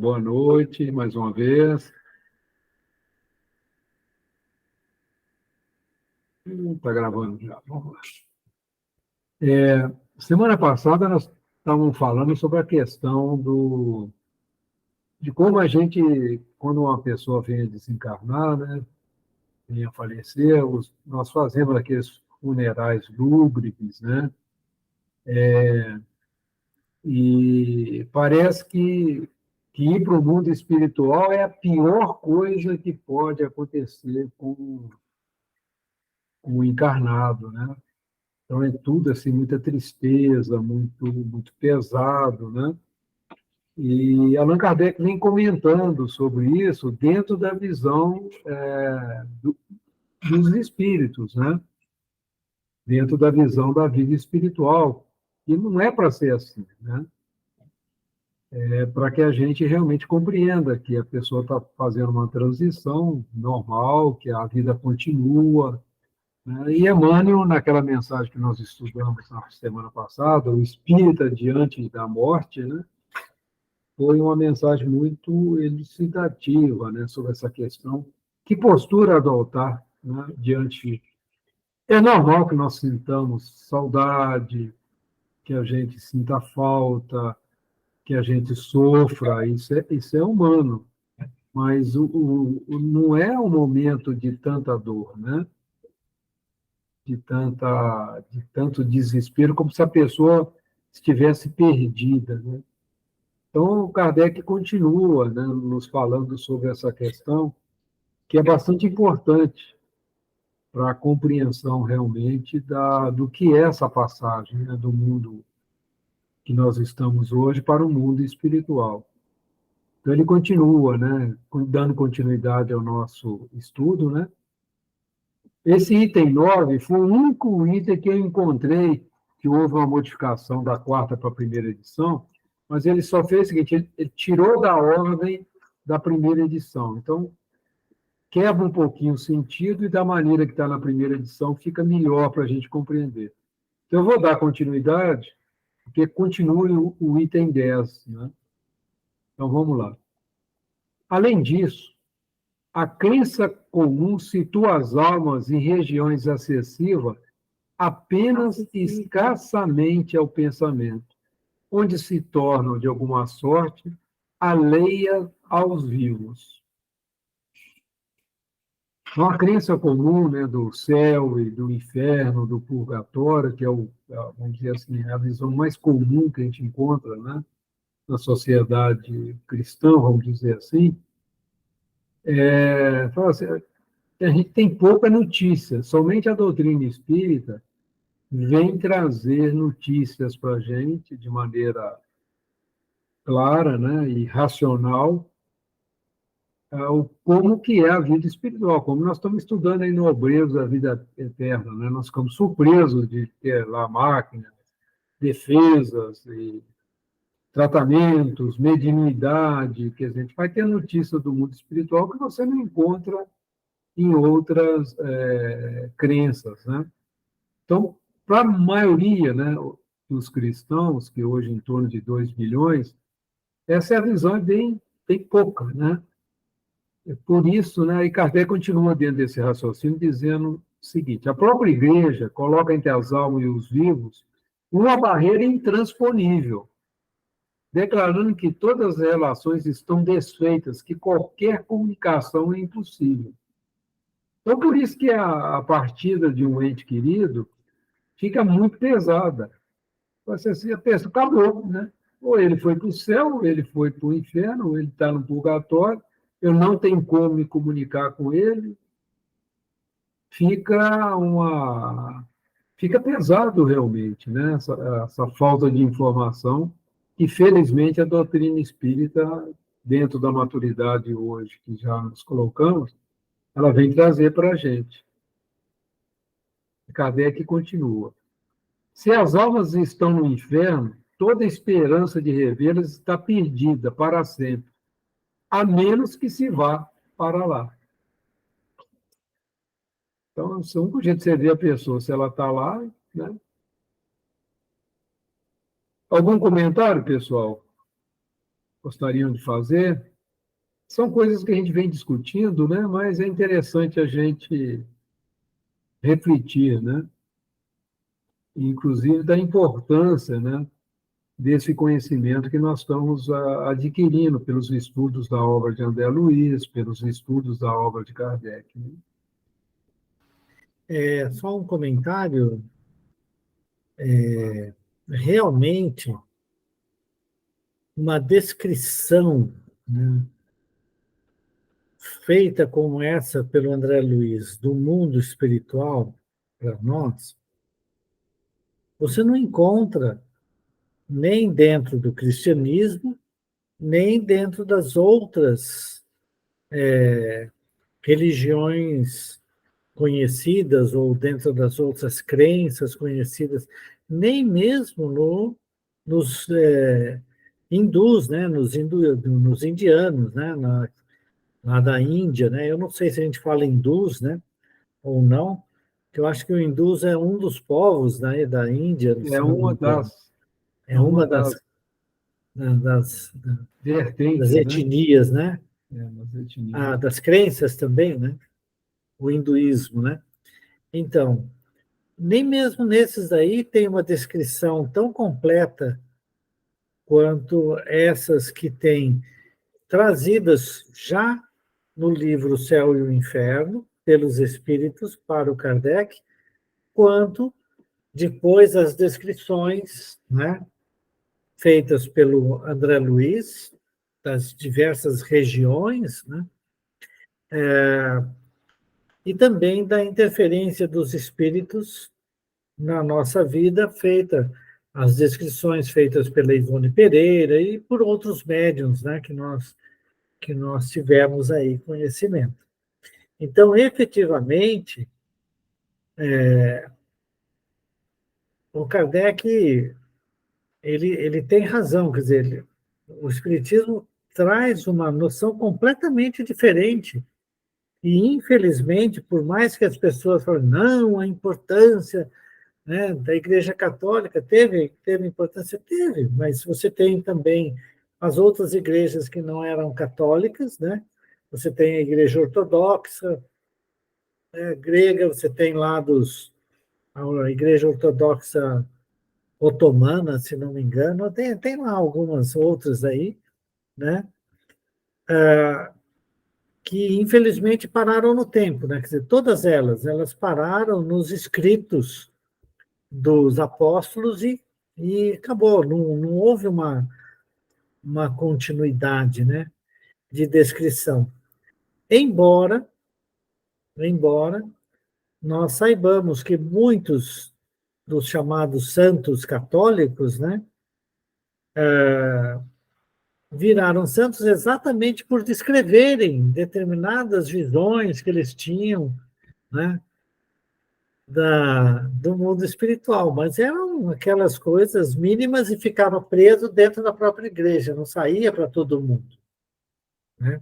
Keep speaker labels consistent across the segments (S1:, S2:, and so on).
S1: Boa noite, mais uma vez. Está gravando já. Vamos lá. Semana passada nós estávamos falando sobre a questão de como a gente, quando uma pessoa vem a desencarnar, né, vem a falecer, nós fazemos aqueles funerais lúgubres, né? E parece que ir para o mundo espiritual é a pior coisa que pode acontecer com o encarnado, né? Então é tudo assim, muita tristeza, muito pesado, né? E Allan Kardec vem comentando sobre isso dentro da visão dos espíritos, né? Dentro da visão da vida espiritual. E não é para ser assim, né? É para que a gente realmente compreenda que a pessoa está fazendo uma transição normal, que a vida continua, né? E Emmanuel, naquela mensagem que nós estudamos na semana passada, o espírita diante da morte, né, foi uma mensagem muito elucidativa, né, sobre essa questão. Que postura adotar, né, diante. É normal que nós sintamos saudade, que a gente sinta falta, que a gente sofra, isso é humano, mas não é um momento de tanta dor, né? De tanto desespero, como se a pessoa estivesse perdida, né? Então, o Kardec continua, né, nos falando sobre essa questão, que é bastante importante para a compreensão realmente do que é essa passagem, né, do mundo que nós estamos hoje para o mundo espiritual. Então, ele continua, né, dando continuidade ao nosso estudo, né? Esse item 9 foi o único item que eu encontrei que houve uma modificação da quarta para a primeira edição, mas ele só fez o seguinte, ele tirou da ordem da primeira edição. Então, quebra um pouquinho o sentido e da maneira que está na primeira edição fica melhor para a gente compreender. Então, eu vou dar continuidade, porque continue o item 10. Né? Então, vamos lá. Além disso, a crença comum situa as almas em regiões acessíveis apenas escassamente ao pensamento, onde se tornam, de alguma sorte, alheias aos vivos. Então, a crença comum, né, do céu e do inferno, do purgatório, que é, vamos dizer assim, a visão mais comum que a gente encontra, né, na sociedade cristã, vamos dizer assim, fala assim, a gente tem pouca notícia, somente a doutrina espírita vem trazer notícias para a gente de maneira clara, né, e racional, como que é a vida espiritual, como nós estamos estudando aí no Obreiros da Vida Eterna, né? Nós ficamos surpresos de ter lá máquinas, defesas, e tratamentos, mediunidade, que a gente vai ter notícia do mundo espiritual que você não encontra em outras crenças, né? Então, para a maioria, né, dos cristãos, que hoje em torno de 2 bilhões, essa é a visão é bem pouca, né? Por isso, né, e Kardec continua dentro desse raciocínio dizendo o seguinte: a própria igreja coloca entre as almas e os vivos uma barreira intransponível, declarando que todas as relações estão desfeitas, que qualquer comunicação é impossível. Então, por isso que a partida de um ente querido fica muito pesada. Você assim, a pessoa acabou, né? Ou ele foi para o céu, ou ele foi para o inferno, ou ele está no purgatório, eu não tenho como me comunicar com ele, fica fica pesado realmente, né? Essa falta de informação que felizmente a doutrina espírita, dentro da maturidade hoje que já nos colocamos, ela vem trazer para a gente. Kardec continua: se as almas estão no inferno, toda esperança de revê-las está perdida para sempre, a menos que se vá para lá. Então, o único jeito de você ver a pessoa, se ela está lá, né? Algum comentário, pessoal? gostariam de fazer. São coisas que a gente vem discutindo, né? Mas é interessante a gente refletir, né? Inclusive da importância, né? Desse conhecimento que nós estamos adquirindo pelos estudos da obra de André Luiz, pelos estudos da obra de Kardec. Né?
S2: Só um comentário. Realmente, uma descrição, né, feita como essa pelo André Luiz do mundo espiritual para nós, você não encontra nem dentro do cristianismo, nem dentro das outras religiões conhecidas ou dentro das outras crenças conhecidas, nem mesmo nos hindus, né, nos indianos, né, lá da Índia, né? Eu não sei se a gente fala hindus, né, ou não, que eu acho que o hindus é um dos povos, né, da Índia,
S1: É
S2: se não me engano.
S1: é
S2: É
S1: uma
S2: uma
S1: das
S2: das, das
S1: vertentes, né?
S2: etnias, né?
S1: Das etnias.
S2: Das crenças também, né? O hinduísmo, né? Então, nem mesmo nesses aí tem uma descrição tão completa quanto essas que tem trazidas já no livro O Céu e o Inferno, pelos espíritos para o Kardec, quanto depois as descrições, né, feitas pelo André Luiz, das diversas regiões, né, e também da interferência dos espíritos na nossa vida, feita as descrições feitas pela Ivone Pereira e por outros médiums, né, que nós tivemos aí conhecimento. Então, efetivamente, o Kardec ele tem razão, quer dizer, o Espiritismo traz uma noção completamente diferente. E, infelizmente, por mais que as pessoas falem, não, a importância, né, da Igreja Católica teve importância, teve, mas você tem também as outras igrejas que não eram católicas, né? Você tem a Igreja Ortodoxa, né, grega, você tem lá a Igreja Ortodoxa Otomana, se não me engano, tem lá algumas outras aí, né? Que infelizmente pararam no tempo, né? Quer dizer, todas elas pararam nos escritos dos apóstolos e acabou, não houve uma continuidade, né, de descrição. Embora nós saibamos que muitos dos chamados santos católicos, né, viraram santos exatamente por descreverem determinadas visões que eles tinham, né, do mundo espiritual, mas eram aquelas coisas mínimas e ficava preso dentro da própria igreja, não saía para todo mundo, né?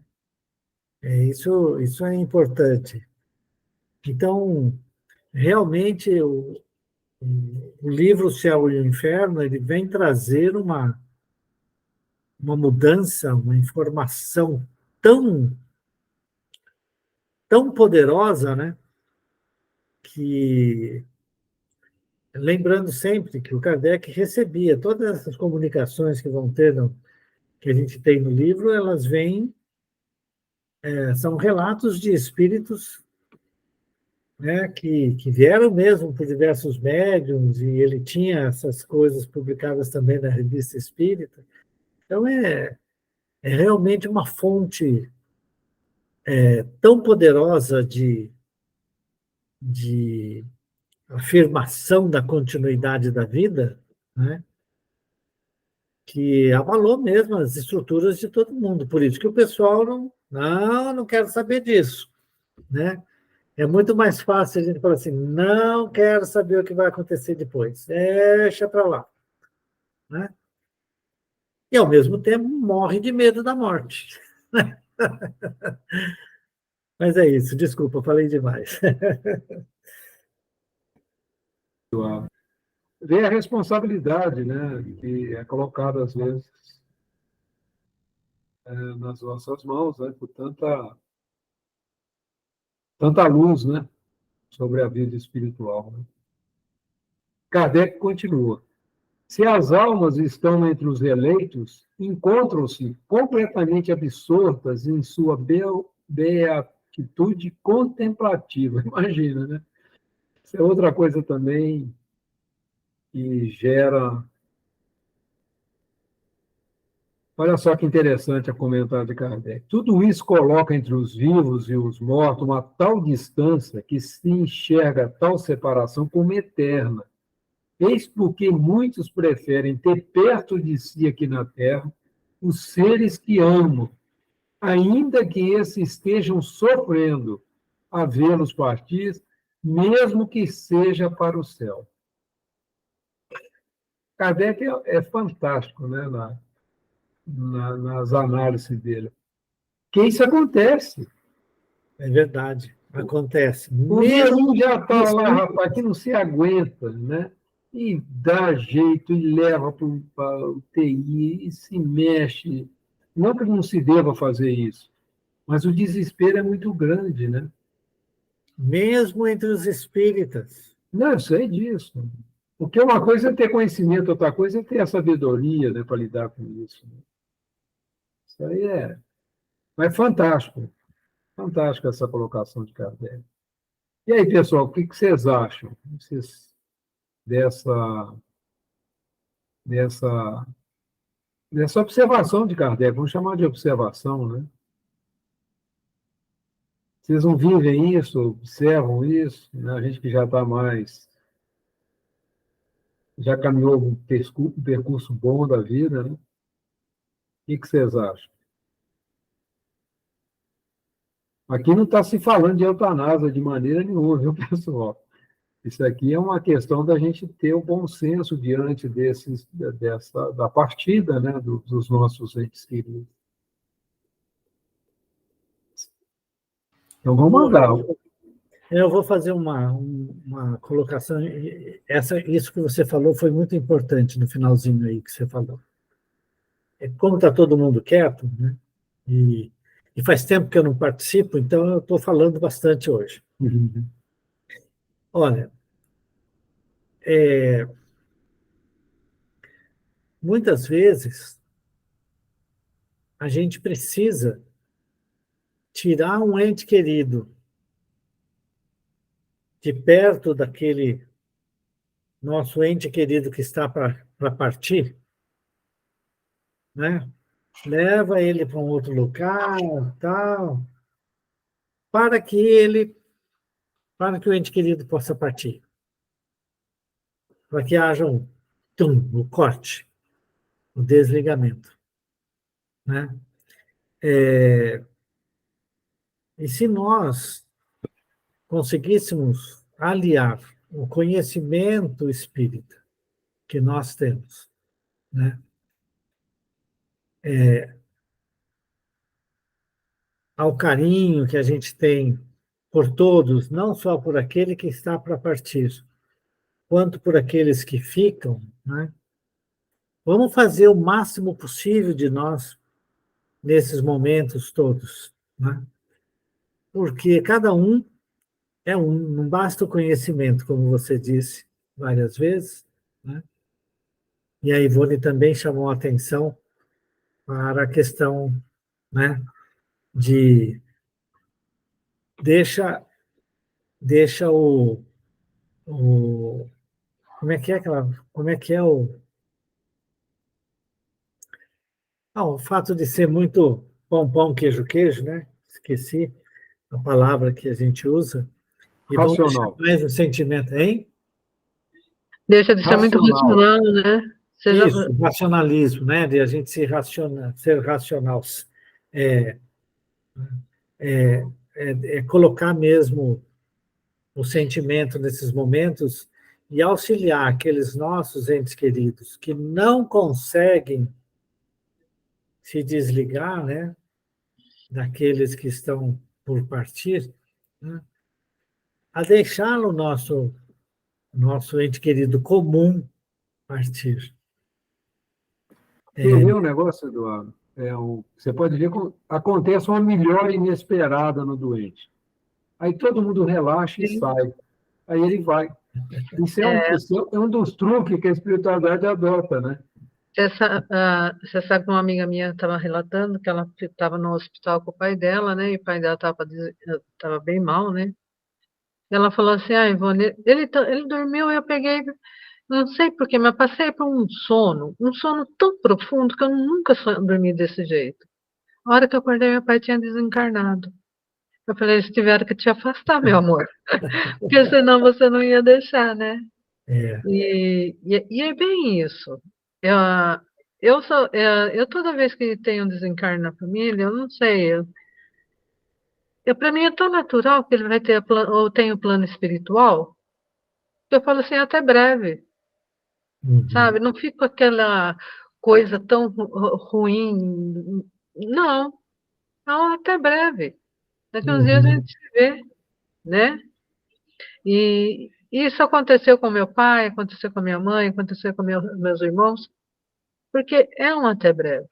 S2: Isso é importante. Então, realmente, o livro O Céu e o Inferno ele vem trazer uma mudança, uma informação tão, tão poderosa, né? Que, lembrando sempre que o Kardec recebia todas essas comunicações que vão ter, que a gente tem no livro, elas vêm, são relatos de espíritos, né, que vieram mesmo por diversos médiums, e ele tinha essas coisas publicadas também na Revista Espírita. Então, é realmente uma fonte tão poderosa de afirmação da continuidade da vida, né, que abalou mesmo as estruturas de todo mundo. Por isso que o pessoal não quero saber disso, né? É muito mais fácil a gente falar assim, não quero saber o que vai acontecer depois, deixa para lá, né? E, ao mesmo tempo, morre de medo da morte. Mas é isso, desculpa, falei demais.
S1: Vê a responsabilidade, né, que é colocada às vezes, nas nossas mãos, né, por tanta luz, né, sobre a vida espiritual. Né? Kardec continua. Se as almas estão entre os eleitos, encontram-se completamente absortas em sua beatitude contemplativa. Imagina, né? Isso é outra coisa também que gera. Olha só que interessante a comentário de Kardec. Tudo isso coloca entre os vivos e os mortos uma tal distância que se enxerga tal separação como eterna. Eis porque muitos preferem ter perto de si aqui na Terra os seres que amam, ainda que esses estejam sofrendo a vê-los partir, mesmo que seja para o céu. Kardec é fantástico, né, nas análises dele. Que isso acontece.
S2: É verdade, acontece.
S1: O
S2: Mesmo
S1: velhinho já está
S2: isso,
S1: lá, rapaz, que não se aguenta, né? E dá jeito, e leva para o UTI, e se mexe. Não que não se deva fazer isso, mas o desespero é muito grande, né?
S2: mesmo entre os espíritas.
S1: Não, eu sei disso. Porque uma coisa é ter conhecimento, outra coisa é ter a sabedoria, né, para lidar com isso. Né? Isso aí é. Mas fantástico, fantástico essa colocação de Kardec. E aí, pessoal, o que vocês acham dessa, dessa, dessa observação de Kardec? Vamos chamar de observação, né? Vocês não vivem isso, observam isso, né? A gente que já está mais, já caminhou um percurso bom da vida, né? O que vocês acham? Aqui não está se falando de eutanásia de maneira nenhuma, viu, pessoal? Isso aqui é uma questão da gente ter o bom senso diante da partida, né, dos nossos entes queridos. Então, vamos andar.
S2: Eu vou fazer uma colocação. Isso que você falou foi muito importante no finalzinho aí que você falou. Como está todo mundo quieto, né? E faz tempo que eu não participo, então eu estou falando bastante hoje.
S1: Uhum.
S2: Olha, muitas vezes a gente precisa tirar um ente querido de perto daquele nosso ente querido que está para partir, né? Leva ele para um outro local, tal, para que o ente querido possa partir, para que haja o corte, o desligamento, né? E se nós conseguíssemos aliar o conhecimento espírita que nós temos, né, ao carinho que a gente tem por todos, não só por aquele que está para partir, quanto por aqueles que ficam, né? Vamos fazer o máximo possível de nós nesses momentos todos, né? Porque cada um é um, não basta o conhecimento, como você disse várias vezes, né? E a Ivone também chamou a atenção para a questão, né, de deixa, deixa o como é que é o fato de ser muito pão, pão, queijo, queijo, né? Esqueci a palavra que a gente usa, e vão deixar
S1: Racional.
S2: mais o sentimento, hein?
S3: Deixa de ser muito
S1: Racional.
S3: racional, né? Seja,
S2: Isso, racionalismo, né? De a gente ser racional. É, é colocar mesmo o sentimento nesses momentos e auxiliar aqueles nossos entes queridos que não conseguem se desligar, né, daqueles que estão por partir, né, a deixar o nosso ente querido comum partir.
S1: Você viu um negócio, Eduardo? Você pode ver que acontece uma melhora inesperada no doente. Aí todo mundo relaxa e
S3: Sim.
S1: sai. Aí ele vai. Isso é um dos truques que a espiritualidade adota, né?
S3: Você sabe que uma amiga minha estava relatando que ela estava no hospital com o pai dela, né? E o pai dela estava bem mal, né? E ela falou assim, Ivone, ele dormiu, eu peguei, não sei porquê, mas passei por um sono tão profundo que eu nunca dormi desse jeito. A hora que eu acordei, meu pai tinha desencarnado. Eu falei, eles tiveram que te afastar, meu amor, porque senão você não ia deixar, né?
S2: É,
S3: E é bem isso. Eu, eu toda vez que tenho um desencarne na família, eu não sei, para mim é tão natural que ele vai ter, ou tem o plano espiritual, que eu falo assim, até breve,
S2: uhum,
S3: sabe? Não fico aquela coisa tão ruim. Não, não, até breve. Daqui uns dias a
S2: uhum,
S3: gente se vê, né? E isso aconteceu com meu pai, aconteceu com minha mãe, aconteceu com meus irmãos, porque é um até breve.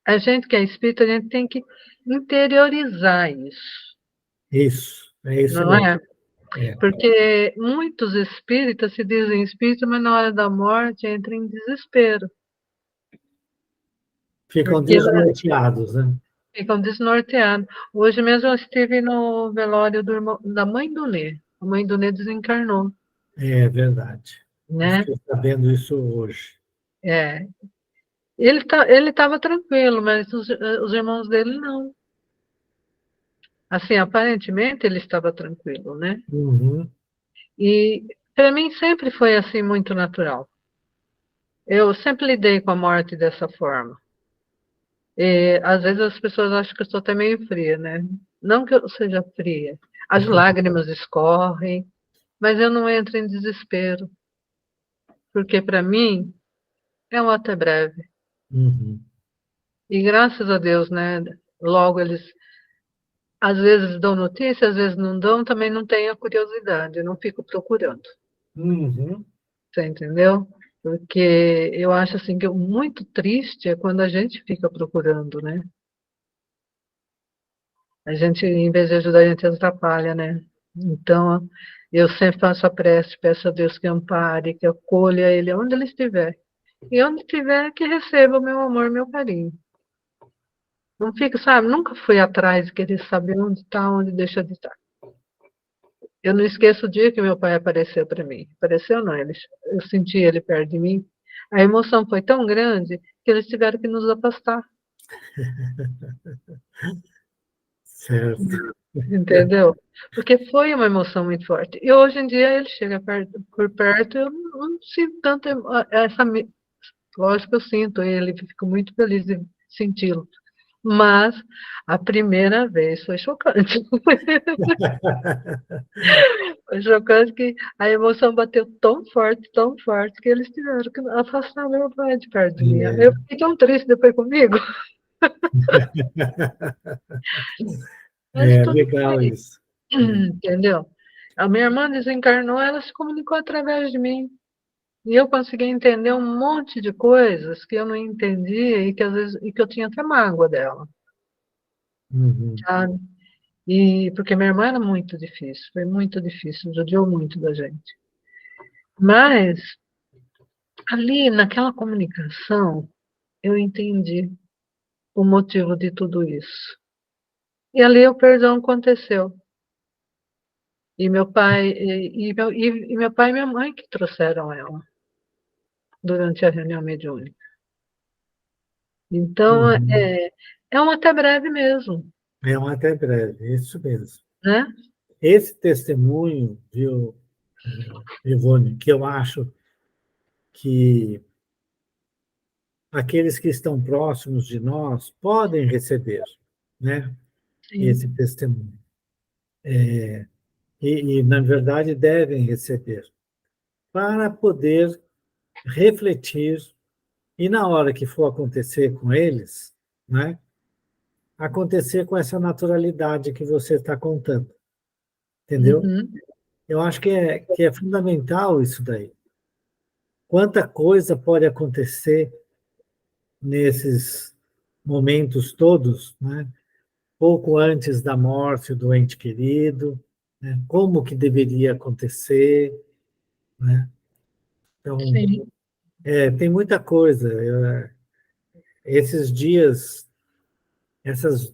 S3: A gente que é espírita, a gente tem que interiorizar isso,
S2: é isso
S3: não
S2: mesmo.
S3: é?
S2: É.
S3: Porque muitos espíritas se dizem espíritas, mas na hora da morte entram em desespero,
S2: Ficam
S3: porque
S2: desnorteados, né?
S3: ficam desnorteados. Hoje mesmo eu estive no velório da mãe do Nê. A mãe do Nê desencarnou,
S2: É verdade. Eu
S3: né?
S2: fiquei sabendo isso hoje.
S3: É. Ele estava tranquilo, mas os irmãos dele não. Assim, aparentemente ele estava tranquilo, né?
S2: Uhum,
S3: E para mim sempre foi assim muito natural. Eu sempre lidei com a morte dessa forma. E, às vezes as pessoas acham que eu sou até meio fria, né? Não que eu seja fria. As lágrimas escorrem, mas eu não entro em desespero, porque para mim é um até breve.
S2: uhum,
S3: E graças a Deus, né? Logo eles às vezes dão notícia, às vezes não dão, também não tenho a curiosidade, eu não fico procurando.
S2: uhum.
S3: Você entendeu? Porque eu acho assim que o muito triste é quando a gente fica procurando, né? A gente, em vez de ajudar, a gente atrapalha, né? Então, eu sempre faço a prece, peço a Deus que ampare, que acolha ele onde ele estiver. E onde estiver, que receba o meu amor, meu carinho. Não fico, sabe? Nunca fui atrás de querer saber onde está, onde deixa de estar. Eu não esqueço o dia que meu pai apareceu para mim. Apareceu não, eu senti ele perto de mim. A emoção foi tão grande que eles tiveram que nos afastar,
S2: Certo.
S3: entendeu? Porque foi uma emoção muito forte. E hoje em dia ele chega por perto, eu não sinto tanto essa. Lógico que eu sinto ele, fico muito feliz de senti-lo. Mas a primeira vez foi chocante. Foi chocante que a emoção bateu tão forte, que eles tiveram que afastar meu pai de perto de mim. Eu
S2: É,
S3: fiquei tão triste depois comigo, mas
S2: é
S3: tudo
S2: legal
S3: bem,
S2: isso. É.
S3: entendeu? A minha irmã desencarnou, ela se comunicou através de mim. E eu consegui entender um monte de coisas que eu não entendia e que às vezes e que eu tinha até mágoa dela,
S2: Uhum,
S3: sabe? E porque minha irmã era muito difícil, foi muito difícil, judiou muito da gente. Mas ali naquela comunicação eu entendi o motivo de tudo isso. E ali o perdão aconteceu. E meu pai e meu pai e minha mãe que trouxeram ela durante a reunião mediúnica. Então
S2: uhum.
S3: é um até breve mesmo,
S2: É um até breve, isso mesmo.
S3: né?
S2: Esse testemunho, viu, Ivone, que eu acho que aqueles que estão próximos de nós podem receber, né? Esse
S3: Sim.
S2: testemunho. Na verdade, devem receber, para poder refletir e, na hora que for acontecer com eles, né, acontecer com essa naturalidade que você está contando, entendeu?
S3: Uhum.
S2: Eu acho que é fundamental isso daí. Quanta coisa pode acontecer nesses. momentos todos, né? Pouco antes da morte do ente querido, né? Como que deveria acontecer, né? Então,
S3: Sim,
S2: tem muita coisa. Esses dias, essas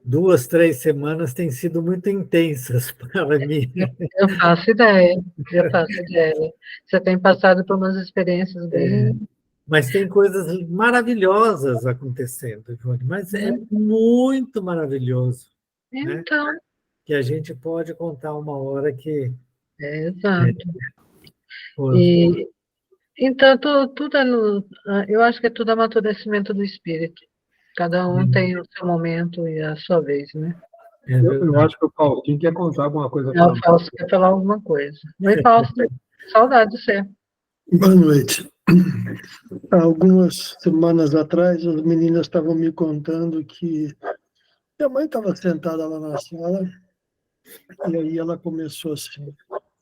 S2: 2, 3 semanas têm sido muito intensas para mim.
S3: eu faço ideia, eu faço ideia. Você tem passado por umas experiências bem.
S2: Mas tem coisas maravilhosas acontecendo, Ivone, mas é muito maravilhoso, né?
S3: Então,
S2: Que a gente pode contar uma hora que...
S3: exato.
S2: Pô,
S3: E, então, tudo eu acho que é tudo amadurecimento do espírito. Cada um tem o seu momento e a sua vez, né?
S2: é
S1: Eu
S2: verdade.
S1: acho que o Faustinho quer contar alguma coisa
S3: É, o
S1: para nós.
S3: Fausto quer falar alguma coisa. Oi, Fausto, saudade de você.
S4: Boa noite. Há algumas semanas atrás, as meninas estavam me contando que minha mãe estava sentada lá na sala e aí ela começou assim: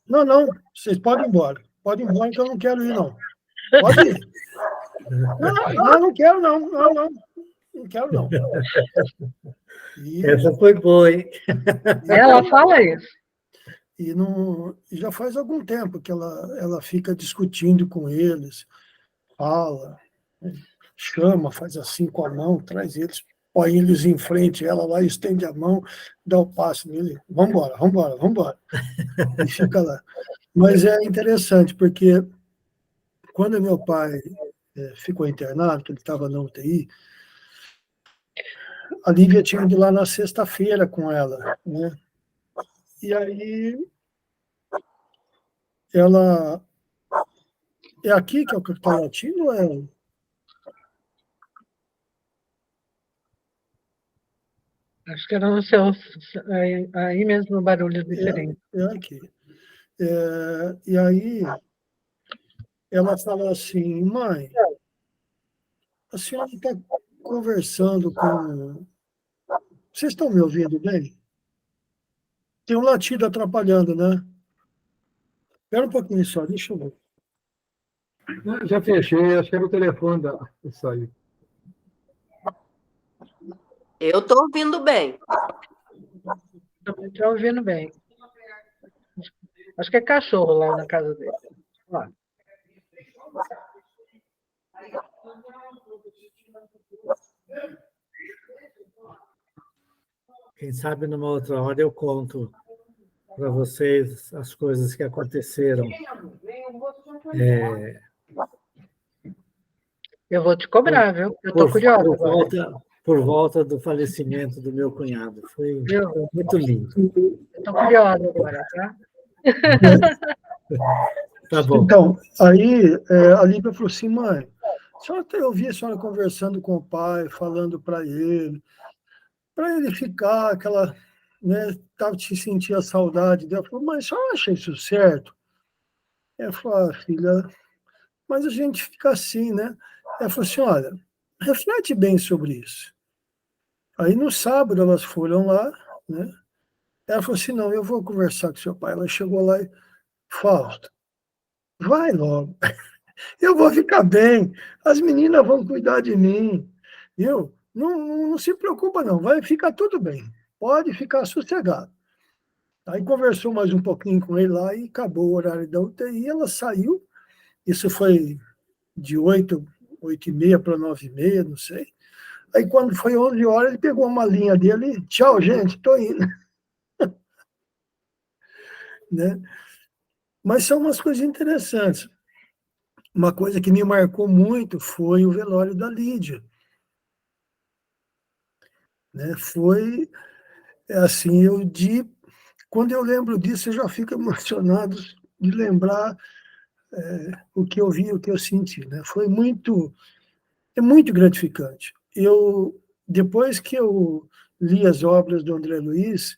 S4: Não, não, vocês podem ir embora. Podem ir embora que eu não quero ir, não. Pode ir. Não, não, não, não quero, não. Não, não, não quero, não. E,
S2: Essa foi boa, hein?
S3: Ela fala isso.
S4: e não, e já faz algum tempo que ela fica discutindo com eles, fala, chama, faz assim com a mão, traz eles, põe eles em frente, ela lá estende a mão, dá o passo nele, vamos embora, vamos embora, vamos embora, e fica lá. Mas é interessante, porque quando meu pai ficou internado, que ele estava na UTI, a Lívia tinha ido lá na sexta-feira com ela, né? E aí ela... É aqui que é o Capitão Latino ou é...
S3: Acho que era no seu. Aí mesmo no barulho diferente.
S4: É aqui. E aí ela fala assim: mãe, a senhora está conversando com... Vocês estão me ouvindo bem? Tem um latido atrapalhando, né? Espera um pouquinho só, deixa eu ver.
S1: Já fechei, acho que era o telefone da. Isso aí.
S5: Eu estou ouvindo bem.
S3: Estou ouvindo bem. Acho que é cachorro lá na casa dele. Lá.
S2: Quem sabe numa outra hora eu conto para vocês as coisas que aconteceram.
S3: Eu vou te cobrar, viu? Eu estou curiosa agora.
S2: Por volta do falecimento do meu cunhado. Foi muito lindo.
S3: Eu estou curiosa agora, tá?
S2: Tá bom.
S4: Então, aí a Lívia falou assim: mãe, eu vi a senhora conversando com o pai, falando para ele ficar aquela, né, tava te sentia saudade dela. Eu falei: mas a senhora acha isso certo? Ela falou: filha, mas a gente fica assim, né? Ela falou assim: olha, reflete bem sobre isso. Aí no sábado elas foram lá, né? Ela falou assim: não, eu vou conversar com seu pai. Ela chegou lá e: Fausto, vai logo, eu vou ficar bem, as meninas vão cuidar de mim, viu? Não se preocupa, não, vai ficar tudo bem, pode ficar sossegado. Aí conversou mais um pouquinho com ele lá e acabou o horário da UTI, ela saiu, isso foi de 8h30 para 9h30, não sei. Aí quando foi 11 horas, ele pegou uma linha dele: tchau, gente, estou indo. Né? Mas são umas coisas interessantes. Uma coisa que me marcou muito foi o velório da Lídia. Né? Foi assim, quando eu lembro disso, eu já fico emocionado de lembrar o que eu vi, o que eu senti. Né? É muito gratificante. Depois que eu li as obras do André Luiz,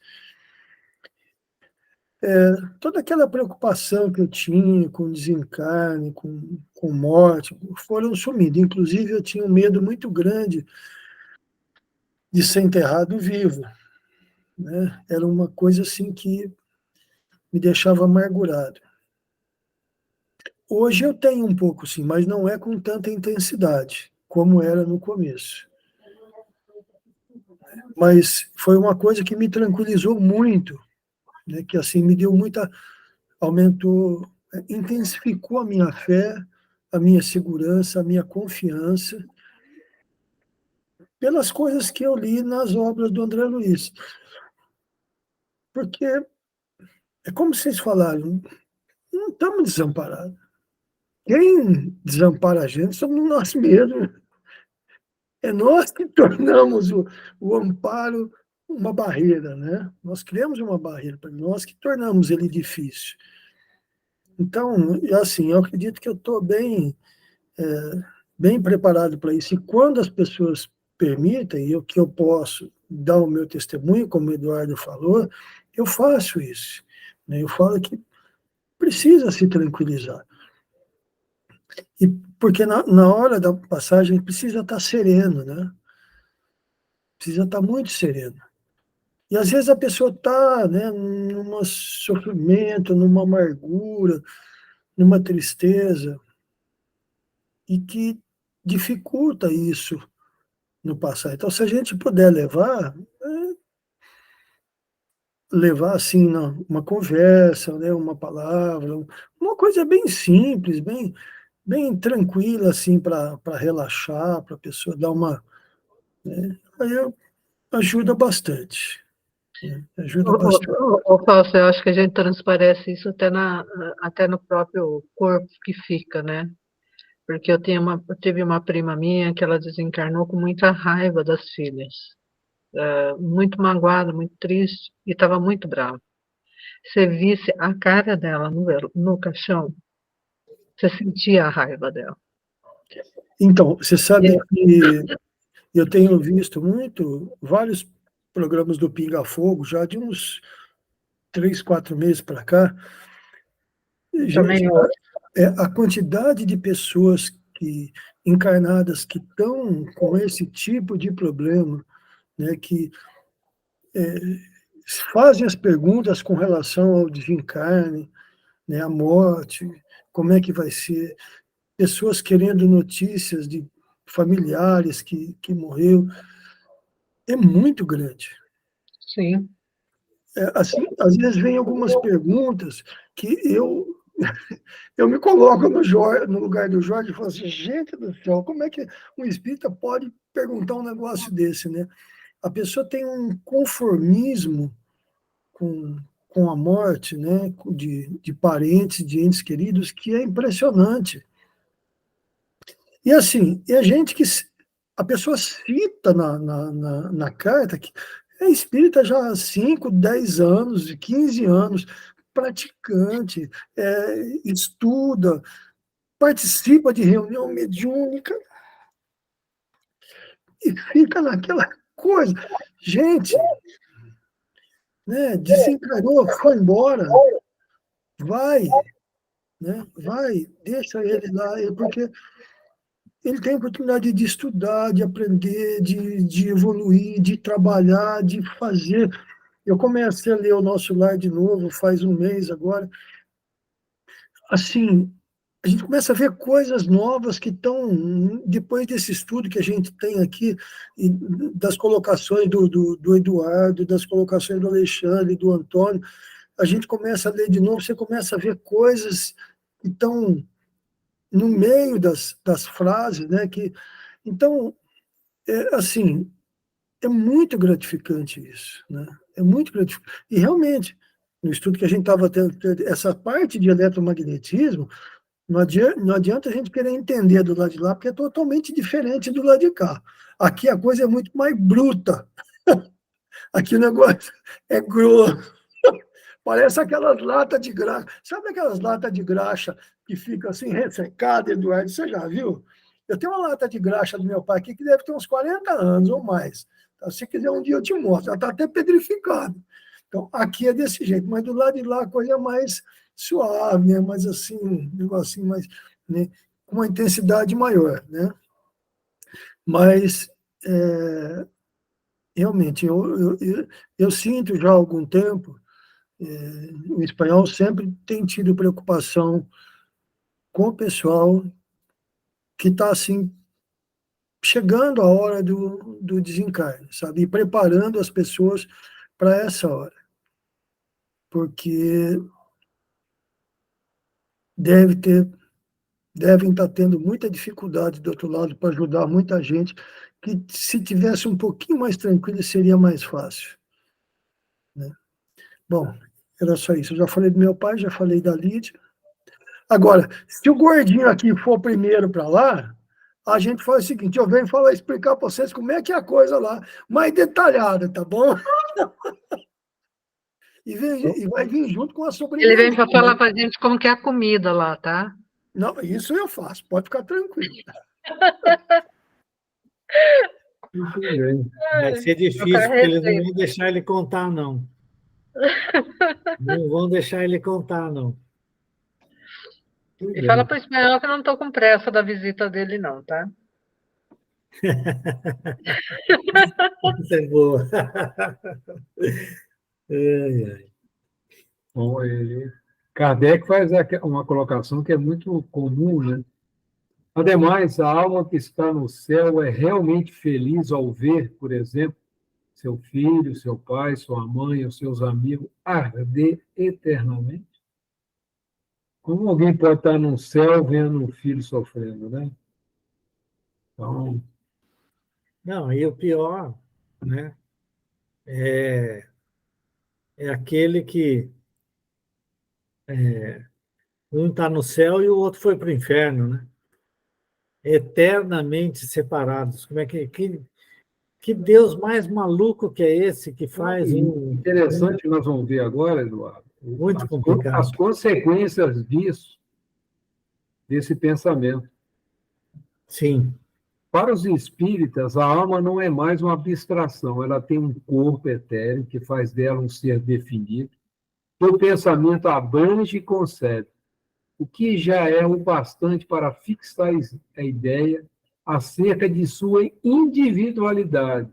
S4: toda aquela preocupação que eu tinha com desencarne, com morte, foram sumindo. Inclusive, eu tinha um medo muito grande de ser enterrado vivo. Né? Era uma coisa assim que me deixava amargurado. Hoje eu tenho um pouco, sim, mas não é com tanta intensidade como era no começo. Mas foi uma coisa que me tranquilizou muito, né, que assim me deu aumentou, intensificou a minha fé, a minha segurança, a minha confiança, pelas coisas que eu li nas obras do André Luiz. Porque, é como vocês falaram, não estamos desamparados. Quem desampara a gente somos nós mesmos. É nós que tornamos o amparo uma barreira, né? Nós criamos uma barreira para nós que tornamos ele difícil. Então, assim, eu acredito que eu estou bem preparado para isso. E quando as pessoas permitem, e que eu posso dar o meu testemunho, como o Eduardo falou, eu faço isso. Né? Eu falo que precisa se tranquilizar. E porque na hora da passagem precisa estar sereno, né? Precisa estar muito sereno. E às vezes a pessoa está, né, num sofrimento, numa amargura, numa tristeza, e que dificulta isso no passar. Então, se a gente puder levar assim, uma conversa, né, uma palavra, uma coisa bem simples, bem tranquila, assim, para relaxar, para a pessoa dar uma. Né, ajuda bastante. Né, ajuda bastante.
S3: Fausto, eu acho que a gente transparece isso até no próprio corpo que fica, né? Porque eu tive uma prima minha que ela desencarnou com muita raiva das filhas, muito magoada, muito triste, e estava muito brava. Você visse a cara dela no caixão, você sentia a raiva dela.
S4: Então, você sabe que eu tenho visto vários programas do Pinga Fogo, já de uns 3, 4 meses para cá.
S3: Também
S4: A quantidade de pessoas encarnadas que estão com esse tipo de problema, né, que fazem as perguntas com relação ao desencarne, né, à morte, como é que vai ser, pessoas querendo notícias de familiares que morreu, é muito grande.
S3: sim.
S4: Assim, às vezes vem algumas perguntas que eu me coloco no lugar do Jorge e falo assim, gente do céu, como é que um espírita pode perguntar um negócio desse, né? A pessoa tem um conformismo com a morte, né? De parentes, de entes queridos, que é impressionante. E assim, a gente a pessoa cita na carta que é espírita já há 5, 10 anos, 15 anos, praticante, estuda, participa de reunião mediúnica e fica naquela coisa. Gente, né, desencarnou, foi embora, vai, né, vai, deixa ele lá, porque ele tem a oportunidade de estudar, de aprender, de evoluir, de trabalhar, de fazer. Eu comecei a ler O Nosso Lar de novo, faz um mês agora. Assim, a gente começa a ver coisas novas que estão, depois desse estudo que a gente tem aqui, das colocações do Eduardo, das colocações do Alexandre, do Antônio, a gente começa a ler de novo, você começa a ver coisas que estão no meio das frases, né? Então, assim, é muito gratificante isso, né? É muito gratificante. E realmente, no estudo que a gente estava tendo, essa parte de eletromagnetismo, não adianta a gente querer entender do lado de lá, porque é totalmente diferente do lado de cá. Aqui a coisa é muito mais bruta. Aqui o negócio é grosso. Parece aquelas latas de graxa. Sabe aquelas latas de graxa que ficam assim ressecadas, Eduardo? Você já viu? Eu tenho uma lata de graxa do meu pai aqui que deve ter uns 40 anos ou mais. Então, se quiser, um dia eu te mostro. Ela está até pedrificada. Então, aqui é desse jeito, mas do lado de lá a coisa é mais suave, né? Mais assim, um negocinho mais, né? Com uma intensidade maior, né? Mas, realmente, eu sinto já há algum tempo, o espanhol sempre tem tido preocupação com o pessoal que está assim chegando a hora do desencarne, sabe? E preparando as pessoas para essa hora. Porque devem estar tendo muita dificuldade do outro lado para ajudar muita gente, que se tivesse um pouquinho mais tranquilo seria mais fácil, né? Bom, era só isso. Eu já falei do meu pai, já falei da Lídia. Agora, se o gordinho aqui for primeiro para lá, a gente faz o seguinte, eu venho falar, explicar para vocês como é que é a coisa lá, mais detalhada, tá bom? E vai vir junto com a sobremesa.
S3: Ele vem para falar para a gente como que é a comida lá, tá?
S4: Não, isso eu faço, pode ficar tranquilo.
S1: Muito bem.
S2: Vai ser difícil, porque eles não vão deixar ele contar, não. Não vão deixar ele contar, não.
S1: Muito
S3: E
S1: bem.
S3: fala para o espanhol que eu não estou com pressa da visita dele, não, tá?
S2: Isso é boa. Ai, ai.
S1: Bom, Kardec faz uma colocação que é muito comum, né? Ademais, a alma que está no céu é realmente feliz ao ver, por exemplo, seu filho, seu pai, sua mãe, os seus amigos arder eternamente? Como alguém pode estar no céu vendo um filho sofrendo, né? Então,
S2: Não, e o pior, né, é aquele que um está no céu e o outro foi para o inferno, né? Eternamente separados. Como é que Deus mais maluco que é esse que faz
S1: interessante que nós vamos ver agora, Eduardo,
S2: muito
S1: as
S2: complicado?
S1: consequências disso, desse pensamento.
S2: Sim,
S1: Para os espíritas, a alma não é mais uma abstração, ela tem um corpo etéreo que faz dela um ser definido, que o pensamento abrange e concebe, o que já é o bastante para fixar a ideia acerca de sua individualidade,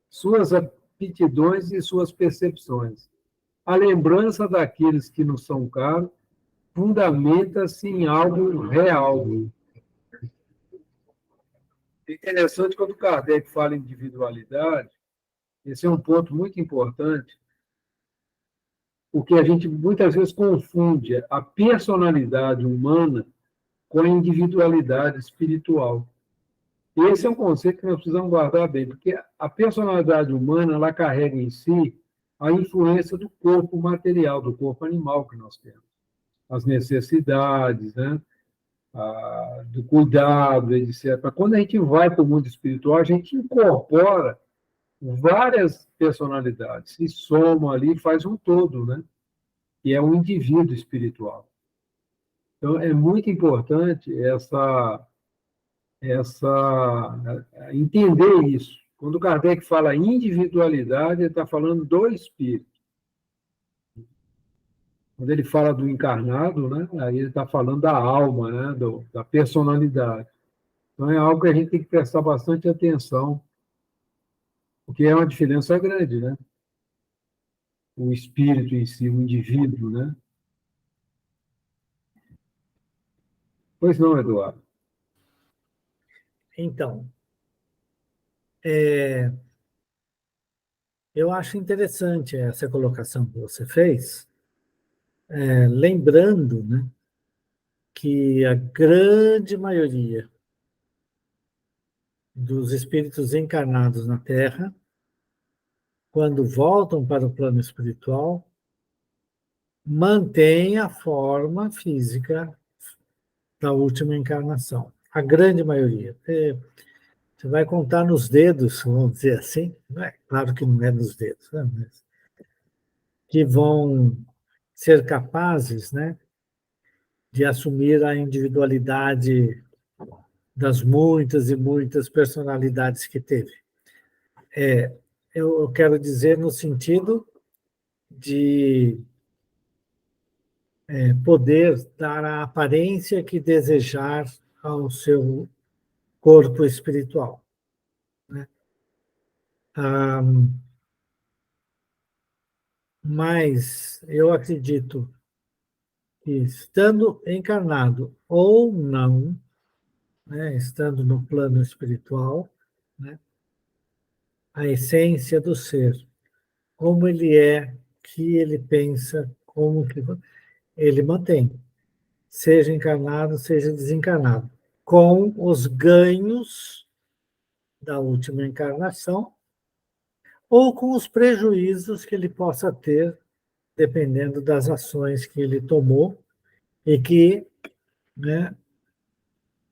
S1: suas aptidões e suas percepções. A lembrança daqueles que nos são caros fundamenta-se em algo real. É interessante quando Kardec fala em individualidade, esse é um ponto muito importante, porque a gente muitas vezes confunde a personalidade humana com a individualidade espiritual. Esse é um conceito que nós precisamos guardar bem, porque a personalidade humana ela carrega em si a influência do corpo material, do corpo animal que nós temos, as necessidades, né? Do cuidado, etc. Quando a gente vai para o mundo espiritual, a gente incorpora várias personalidades, se somam ali e faz um todo, né? E é um indivíduo espiritual. Então, é muito importante entender isso. Quando Kardec fala individualidade, ele está falando do espírito. Quando ele fala do encarnado, né, aí ele está falando da alma, né, da personalidade. Então, é algo que a gente tem que prestar bastante atenção, porque é uma diferença grande, né? O espírito em si, o indivíduo, né? Pois não, Eduardo.
S2: então, eu acho interessante essa colocação que você fez, lembrando, né, que a grande maioria dos espíritos encarnados na Terra, quando voltam para o plano espiritual, mantém a forma física da última encarnação. A grande maioria. Você vai contar nos dedos, vamos dizer assim, não é? Claro que não é nos dedos, né? Mas que vão ser capazes, né, de assumir a individualidade das muitas e muitas personalidades que teve. Eu quero dizer no sentido de poder dar a aparência que desejar ao seu corpo espiritual, né? Mas eu acredito que, estando encarnado ou não, né, estando no plano espiritual, a essência do ser, como ele é, que ele pensa, como que ele mantém, seja encarnado, seja desencarnado, com os ganhos da última encarnação ou com os prejuízos que ele possa ter, dependendo das ações que ele tomou e que, né,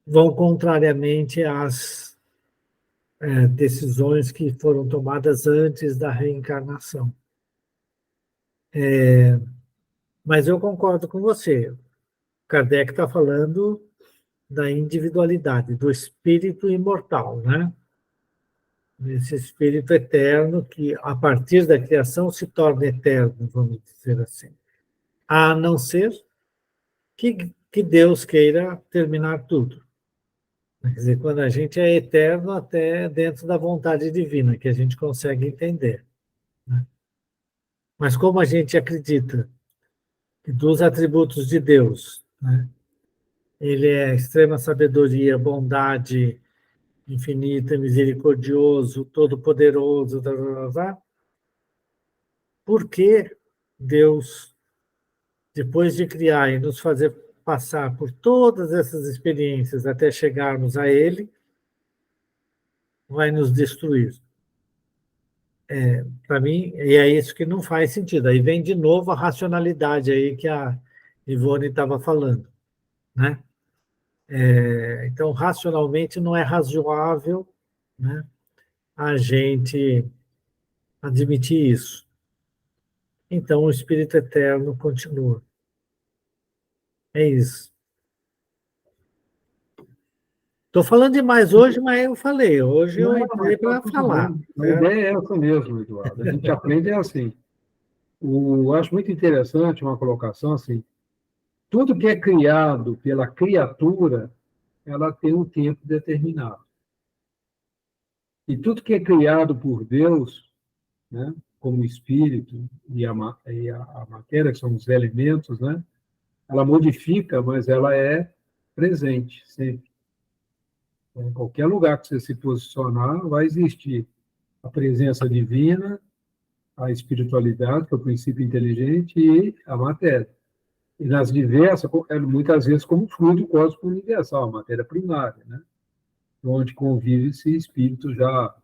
S2: vão contrariamente às decisões que foram tomadas antes da reencarnação. Mas eu concordo com você. Kardec está falando da individualidade, do espírito imortal, né? Esse espírito eterno que, a partir da criação, se torna eterno, vamos dizer assim. A não ser que Deus queira terminar tudo. Quer dizer, quando a gente é eterno até dentro da vontade divina, que a gente consegue entender. Né? Mas como a gente acredita que dos atributos de Deus, né, ele é extrema sabedoria, bondade infinita, misericordioso, todo-poderoso, por que Deus, depois de criar e nos fazer passar por todas essas experiências até chegarmos a Ele, vai nos destruir? Para mim, e é isso que não faz sentido. Aí vem de novo a racionalidade aí que a Ivone estava falando, né? Então, racionalmente, não é razoável, né, a gente admitir isso. Então, o Espírito Eterno continua. É isso. Estou falando demais hoje, mas eu falei. Hoje eu entrei para falar.
S1: A ideia é essa mesmo, Eduardo. A gente aprende assim. Eu acho muito interessante uma colocação assim. Tudo que é criado pela criatura, ela tem um tempo determinado. E tudo que é criado por Deus, né, como o espírito e a matéria, que são os elementos, né, ela modifica, mas ela é presente sempre. Em qualquer lugar que você se posicionar, vai existir a presença divina, a espiritualidade, que é o princípio inteligente, e a matéria. E nas diversas, muitas vezes como fluido cósmico universal, a matéria primária, né? Onde convive esse espírito já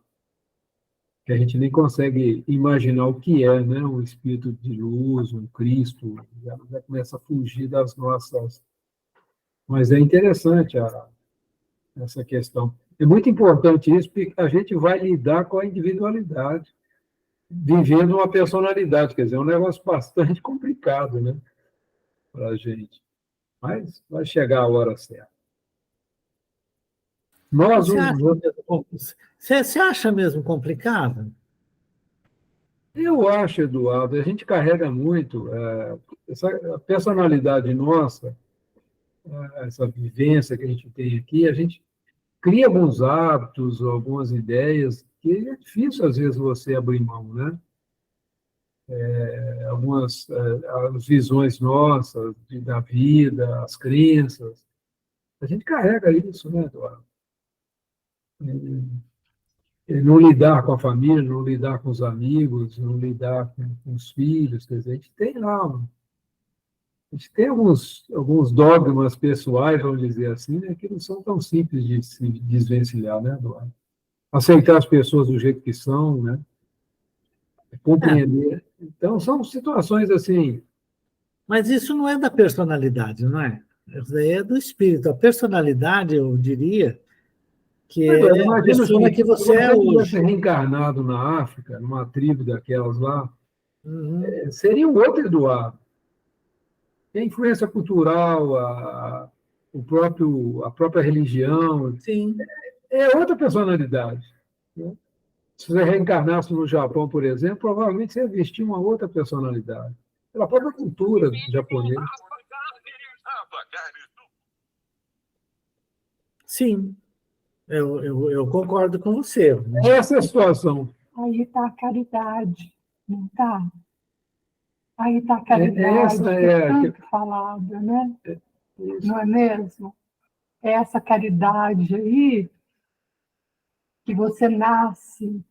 S1: que a gente nem consegue imaginar o que é, né? Um espírito de luz, um Cristo, já começa a fugir das nossas... Mas é interessante essa questão. É muito importante isso, porque a gente vai lidar com a individualidade, vivendo uma personalidade, quer dizer, é um negócio bastante complicado, né, para a gente. Mas vai chegar a hora certa. Nós,
S2: Você acha mesmo complicado?
S1: eu acho, Eduardo, a gente carrega muito essa personalidade nossa, essa vivência que a gente tem aqui, a gente cria alguns hábitos, algumas ideias, que é difícil, às vezes, você abrir mão, né? Algumas as visões nossas da vida, as crenças. A gente carrega isso, né, Eduardo? Não lidar com a família, não lidar com os amigos, não lidar com os filhos, quer dizer, a gente tem lá, a gente tem alguns dogmas pessoais, vamos dizer assim, né, que não são tão simples de se desvencilhar, né, Eduardo? Aceitar as pessoas do jeito que são, né? Compreender. Então, são situações assim.
S2: Mas isso não é da personalidade, não é? Isso daí é do espírito. A personalidade, eu diria, que é a pessoa que você é hoje.
S1: Se reencarnado na África, numa tribo daquelas lá,
S2: Uhum.
S1: seria um outro Eduardo. A influência cultural, a própria religião,
S2: Sim.
S1: é outra personalidade, né? Se você reencarnasse no Japão, por exemplo, provavelmente você ia vestir uma outra personalidade, pela própria cultura japonesa.
S2: Sim, eu concordo com você.
S1: Essa é a situação.
S6: Aí está a caridade, não está? Aí está a caridade, que é tanto falada, né? Não é mesmo? É essa caridade aí que você nasce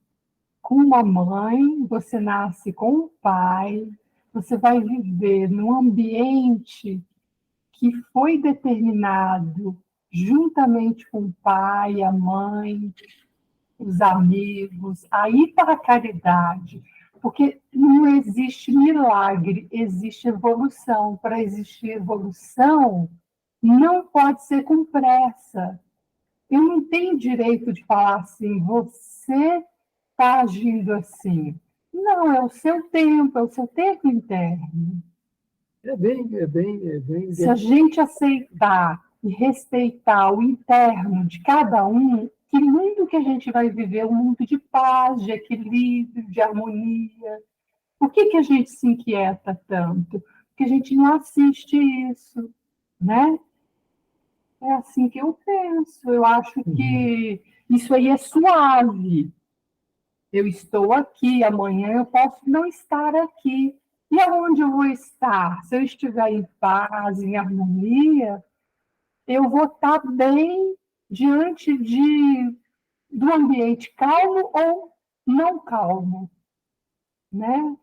S6: com uma mãe, você nasce com um pai, você vai viver num ambiente que foi determinado juntamente com o pai, a mãe, os amigos, a ir para a caridade, porque não existe milagre, existe evolução. Para existir evolução, não pode ser com pressa. Eu não tenho direito de falar assim, você está agindo assim. Não, é o seu tempo interno.
S1: É bem.
S6: Se a gente aceitar e respeitar o interno de cada um, que mundo que a gente vai viver? Um mundo de paz, de equilíbrio, de harmonia. Por que a gente se inquieta tanto? Porque a gente não assiste isso, né? É assim que eu penso. Eu acho que isso aí é suave. Eu estou aqui, amanhã eu posso não estar aqui. E aonde eu vou estar? Se eu estiver em paz, em harmonia, eu vou estar bem diante do ambiente calmo ou não calmo, né?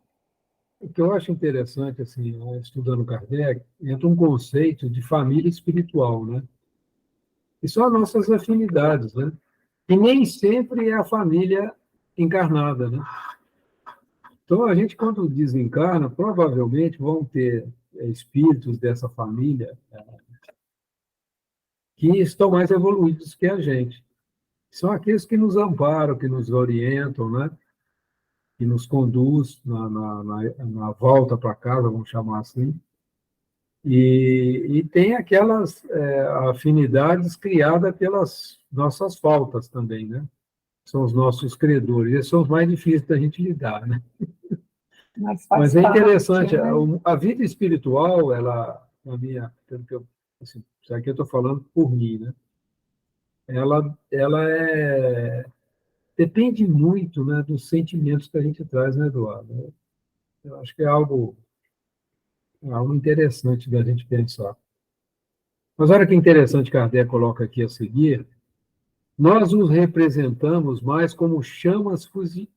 S1: O que eu acho interessante, assim, né, estudando Kardec, entra um conceito de família espiritual, né? E são as nossas afinidades, né? E nem sempre é a família encarnada, né? Então, a gente, quando desencarna, provavelmente vão ter espíritos dessa família que estão mais evoluídos que a gente. São aqueles que nos amparam, que nos orientam, né? Que nos conduz na volta para casa, vamos chamar assim. E tem aquelas afinidades criadas pelas nossas faltas também, né? São os nossos credores. Esses são os mais difíceis da gente lidar, né? Mas é interessante,
S6: parte, né?
S1: a vida espiritual, ela, na minha, pelo que eu, assim, isso aqui eu estou falando por mim, né? Ela depende muito, né, dos sentimentos que a gente traz, né, Eduardo? Eu acho que é algo interessante da gente pensar. Mas olha que interessante que Kardec coloca aqui a seguir. Nós nos representamos mais como chamas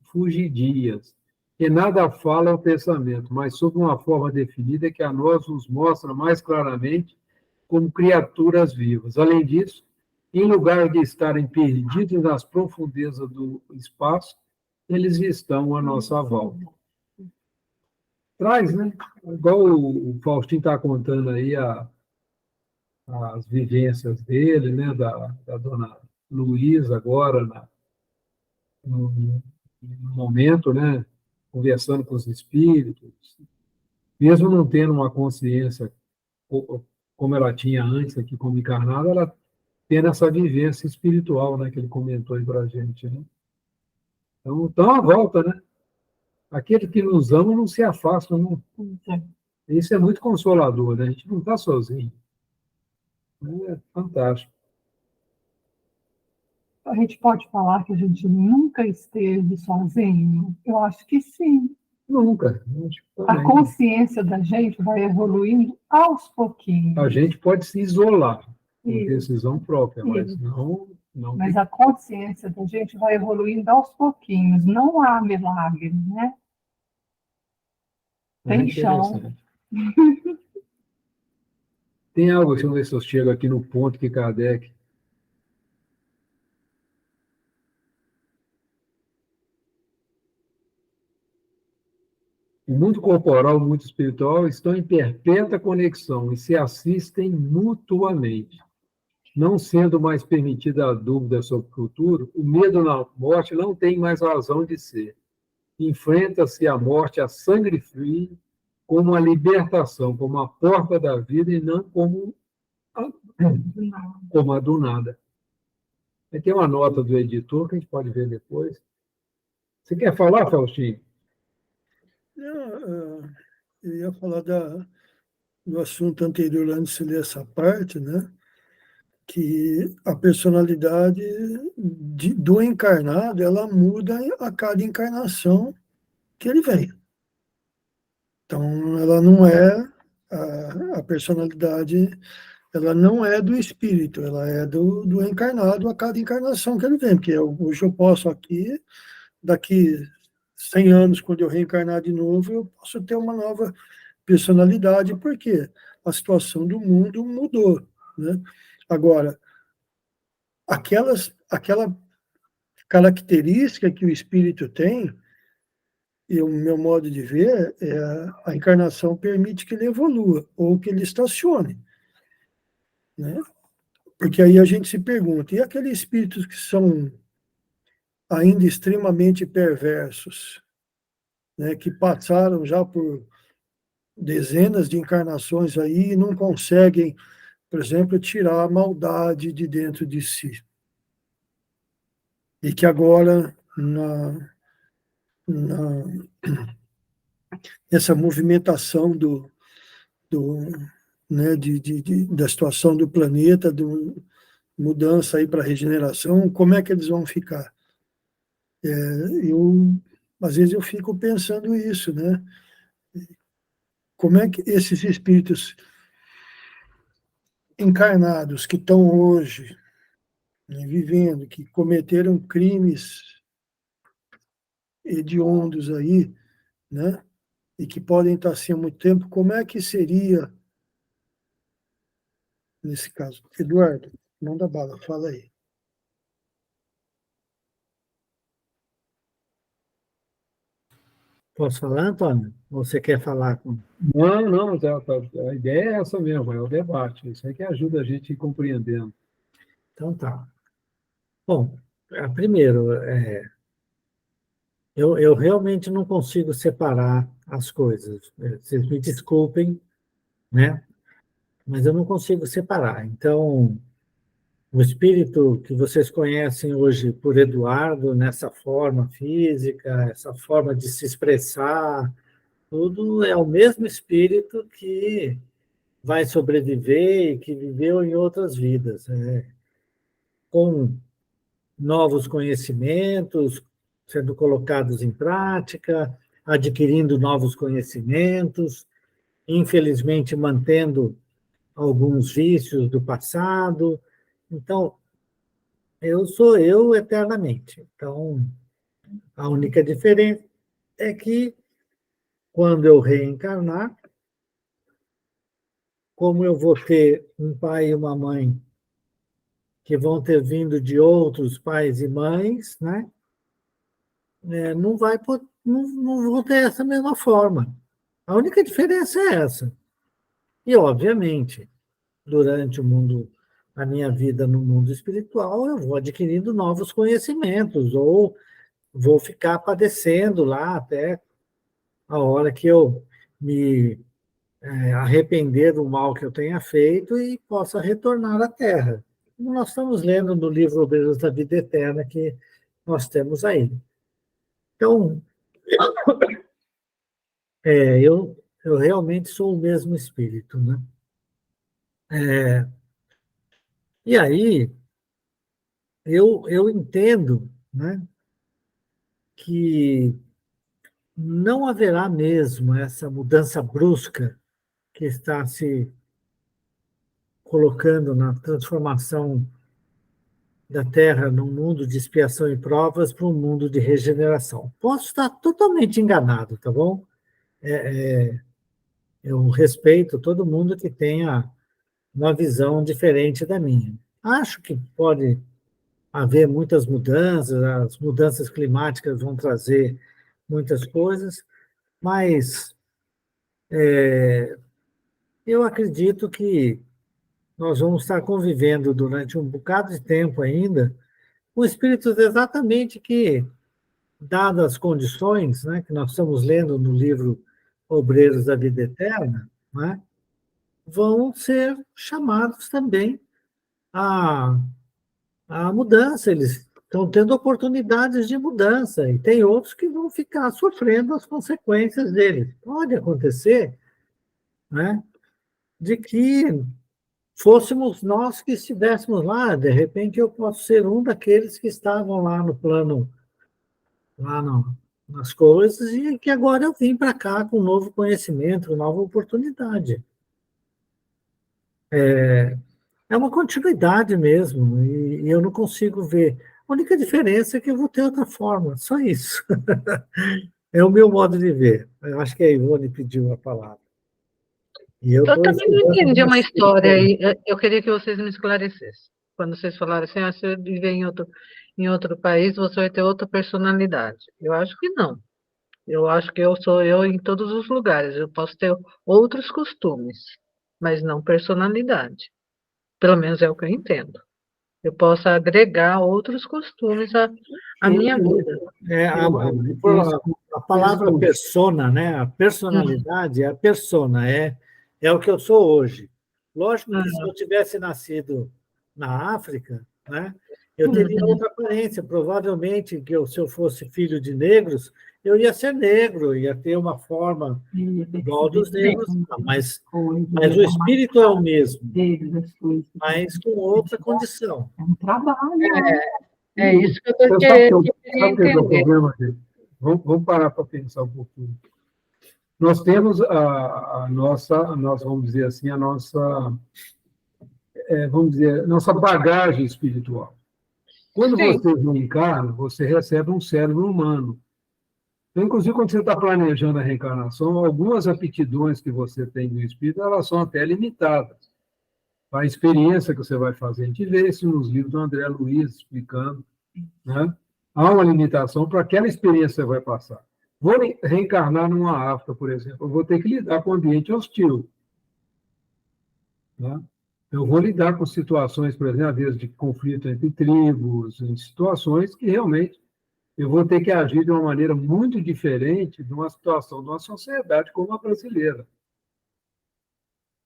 S1: fugidias, que nada fala ao pensamento, mas sob uma forma definida que a nós nos mostra mais claramente como criaturas vivas. Além disso, em lugar de estarem perdidos nas profundezas do espaço, eles estão à nossa volta. Traz, né? Igual o Faustinho está contando aí as vivências dele, né? Da dona Luísa agora, no momento, né? Conversando com os espíritos, mesmo não tendo uma consciência como ela tinha antes aqui como encarnada, ela tendo essa vivência espiritual, né? Que ele comentou aí para a gente, né? Então, à volta, né? Aquele que nos ama não se afasta, não. Isso é muito consolador, né? A gente não está sozinho. É fantástico.
S6: A gente pode falar que a gente nunca esteve sozinho? Eu acho que sim.
S1: Nunca.
S6: A consciência da gente vai evoluindo aos pouquinhos.
S1: A gente pode se isolar por decisão própria, mas não
S6: Mas a consciência da gente vai evoluindo aos pouquinhos. Não há milagre, né? Tem chão.
S1: Tem algo, deixa eu ver se eu chego aqui no ponto que Kardec... O mundo corporal e o mundo espiritual estão em perpétua conexão e se assistem mutuamente. Não sendo mais permitida a dúvida sobre o futuro, o medo da morte não tem mais razão de ser. Enfrenta-se a morte a sangue frio como a libertação, como a porta da vida e não como a do nada. Aí tem uma nota do editor que a gente pode ver depois. Você quer falar, Faustinho?
S4: Eu ia falar do assunto anterior, antes de ler essa parte, né? Que a personalidade do encarnado, ela muda a cada encarnação que ele vem. Então, ela não é, a personalidade, ela não é do espírito, ela é do encarnado a cada encarnação que ele vem, porque hoje eu posso aqui, daqui 100 anos, quando eu reencarnar de novo, eu posso ter uma nova personalidade, porque a situação do mundo mudou, né? Agora, aquela característica que o espírito tem, e o meu modo de ver, a encarnação permite que ele evolua, ou que ele estacione, né? Porque aí a gente se pergunta, e aqueles espíritos que são ainda extremamente perversos, né, que passaram já por dezenas de encarnações aí e não conseguem, por exemplo, tirar a maldade de dentro de si. E que agora, na, nessa movimentação né, da situação do planeta, mudança aí para regeneração, como é que eles vão ficar? Às vezes eu fico pensando isso, né? Como é que esses espíritos encarnados que estão hoje, né, vivendo, que cometeram crimes hediondos aí, né, e que podem estar assim há muito tempo, como é que seria nesse caso? Eduardo, manda bala, fala aí.
S2: Posso falar, Antônio? Ou você quer falar com...
S1: Não, não, a ideia é essa mesmo, é o debate. Isso aí que ajuda a gente a ir compreendendo.
S2: Então tá. Bom, primeiro, eu realmente não consigo separar as coisas. Vocês me desculpem, né? Mas eu não consigo separar. Então, o espírito que vocês conhecem hoje por Eduardo, nessa forma física, essa forma de se expressar, tudo é o mesmo espírito que vai sobreviver e que viveu em outras vidas, com novos conhecimentos sendo colocados em prática, adquirindo novos conhecimentos, infelizmente mantendo alguns vícios do passado. Então, eu sou eu eternamente. Então, a única diferença é que, quando eu reencarnar, como eu vou ter um pai e uma mãe que vão ter vindo de outros pais e mães, né? Não vão ter essa mesma forma. A única diferença é essa. E, obviamente, durante a minha vida no mundo espiritual, eu vou adquirindo novos conhecimentos, ou vou ficar padecendo lá até a hora que eu me arrepender do mal que eu tenha feito e possa retornar à Terra. Como nós estamos lendo no livro Obreiros da Vida Eterna que nós temos aí. Então, eu realmente sou o mesmo espírito, né? E aí, eu entendo, né, que não haverá mesmo essa mudança brusca que está se colocando na transformação da Terra num mundo de expiação e provas para um mundo de regeneração. Posso estar totalmente enganado, tá bom? Eu respeito todo mundo que tenha uma visão diferente da minha. Acho que pode haver muitas mudanças, as mudanças climáticas vão trazer muitas coisas, mas eu acredito que nós vamos estar convivendo durante um bocado de tempo ainda com espíritos exatamente que, dadas as condições, né, que nós estamos lendo no livro Obreiros da Vida Eterna, né, vão ser chamados também à, à mudança. Eles estão tendo oportunidades de mudança, e tem outros que vão ficar sofrendo as consequências deles. Pode acontecer, né, de que fôssemos nós que estivéssemos lá, de repente eu posso ser um daqueles que estavam lá no plano, lá nas coisas, e que agora eu vim para cá com um novo conhecimento, nova oportunidade. É uma continuidade mesmo, e eu não consigo ver A única diferença é que eu vou ter outra forma, só isso. É o meu modo de ver. Eu acho que a Ivone pediu a palavra. E eu
S3: Eu
S2: estou
S3: também não
S2: estudando
S3: entendi uma
S2: vocês.
S3: história aí. Eu queria que vocês me esclarecessem. Quando vocês falaram assim, se você viver em outro país, você vai ter outra personalidade. Eu acho que não. Eu acho que eu sou eu em todos os lugares. Eu posso ter outros costumes, mas não personalidade. Pelo menos é o que eu entendo. Eu posso agregar outros costumes à minha vida.
S2: A palavra persona, né? A personalidade é a persona, é o que eu sou hoje. Lógico que se eu tivesse nascido na África, né, eu teria outra aparência. Provavelmente, se eu fosse filho de negros, eu ia ser negro, ia ter uma forma igual dos negros, mas o espírito é o mesmo, mas com outra condição.
S6: É um trabalho.
S3: É isso que eu
S1: Sabe
S3: queria
S1: que é o
S3: entender.
S1: problema, gente? Vamos parar para pensar um pouquinho. Nós temos a nossa, nós vamos dizer assim, a nossa, vamos dizer, nossa bagagem espiritual. Quando
S3: Sim.
S1: você reencarna, você recebe um cérebro humano. Então, inclusive, quando você está planejando a reencarnação, algumas aptidões que você tem no espírito, elas são até limitadas. A experiência que você vai fazer, a gente vê isso nos livros do André Luiz explicando, né? Há uma limitação para aquela experiência que você vai passar. Vou reencarnar numa África, por exemplo, eu vou ter que lidar com um ambiente hostil, né? Eu vou lidar com situações, por exemplo, às vezes de conflito entre tribos, em situações que realmente eu vou ter que agir de uma maneira muito diferente de uma situação de uma sociedade como a brasileira.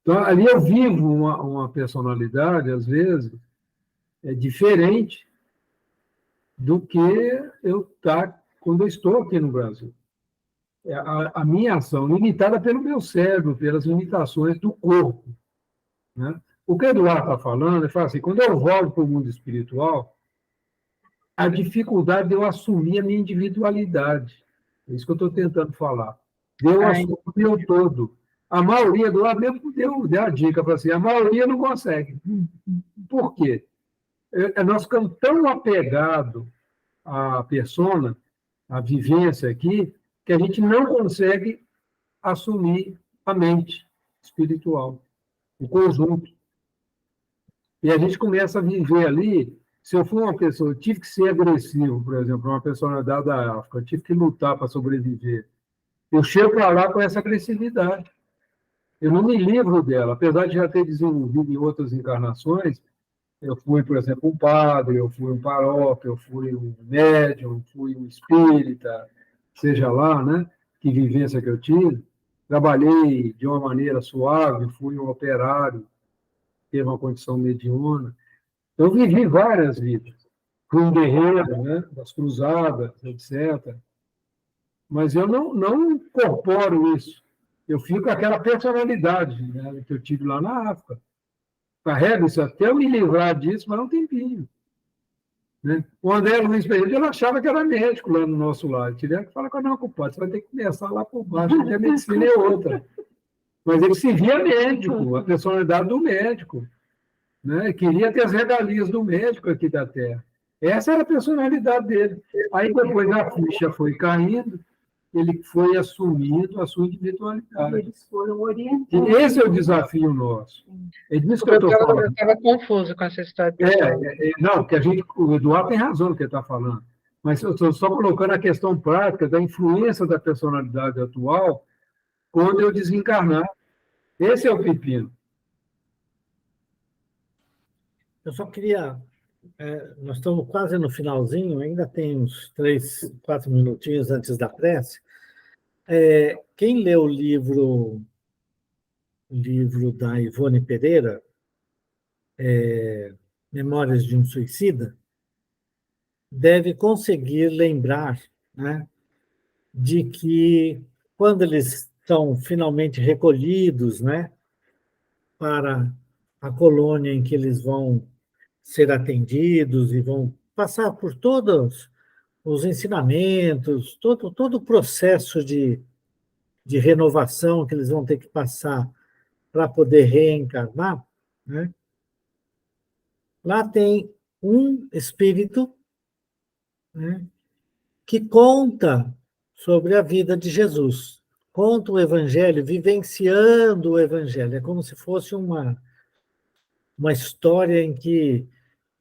S1: Então, ali eu vivo uma personalidade, às vezes, diferente do que eu quando eu estou aqui no Brasil. A minha ação limitada pelo meu cérebro, pelas limitações do corpo, né? O que o Eduardo está falando, ele fala assim, quando eu volto para o mundo espiritual, a dificuldade de eu assumir a minha individualidade. É isso que eu estou tentando falar. De eu assumir o todo. A maioria, do lado mesmo deu a dica, para assim, a maioria não consegue. Por quê? Nós ficamos tão apegados à persona, à vivência aqui, que a gente não consegue assumir a mente espiritual, o conjunto. E a gente começa a viver ali. Se eu for uma pessoa, eu tive que ser agressivo, por exemplo, uma personalidade da África, eu tive que lutar para sobreviver. Eu chego para lá com essa agressividade. Eu não me livro dela, apesar de já ter desenvolvido em outras encarnações. Eu fui, por exemplo, um padre, eu fui um paróquio, eu fui um médium, fui um espírita, seja lá, né? Que vivência que eu tive. Trabalhei de uma maneira suave, fui um operário, teve uma condição mediúna. Eu vivi várias vidas. Fui um guerreiro, né? Das cruzadas, etc. Mas eu não incorporo isso. Eu fico com aquela personalidade, né, que eu tive lá na África. Carrego isso até eu me livrar disso, mas não tem tempinho. Né? O André Luiz Pereira, ele achava que era médico lá no nosso lado. Tiveram que falar com não, compadre, você vai ter que começar lá por baixo, porque a medicina é outra. Mas ele se via médico, a personalidade do médico. Né? Queria ter as regalias do médico aqui da Terra. Essa era a personalidade dele. Aí depois a ficha foi caindo, ele foi assumindo a sua individualidade.
S6: Eles foram orientados.
S1: E esse é o desafio nosso. É disso que eu estou falando.
S3: Eu estava confuso com essa história.
S1: Não, porque o Eduardo tem razão no que ele está falando. Mas eu estou só colocando a questão prática da influência da personalidade atual quando eu desencarnar. Esse é o pepino.
S2: Eu só queria... nós estamos quase no finalzinho, ainda tem uns 3, 4 minutinhos antes da prece. Quem lê o livro da Ivone Pereira, Memórias de um Suicida, deve conseguir lembrar, né, de que quando eles são finalmente recolhidos, né, para a colônia em que eles vão ser atendidos e vão passar por todos os ensinamentos, todo o processo de renovação que eles vão ter que passar para poder reencarnar, né? Lá tem um espírito né, que conta sobre a vida de Jesus. Conta o Evangelho, vivenciando o Evangelho. É como se fosse uma história em que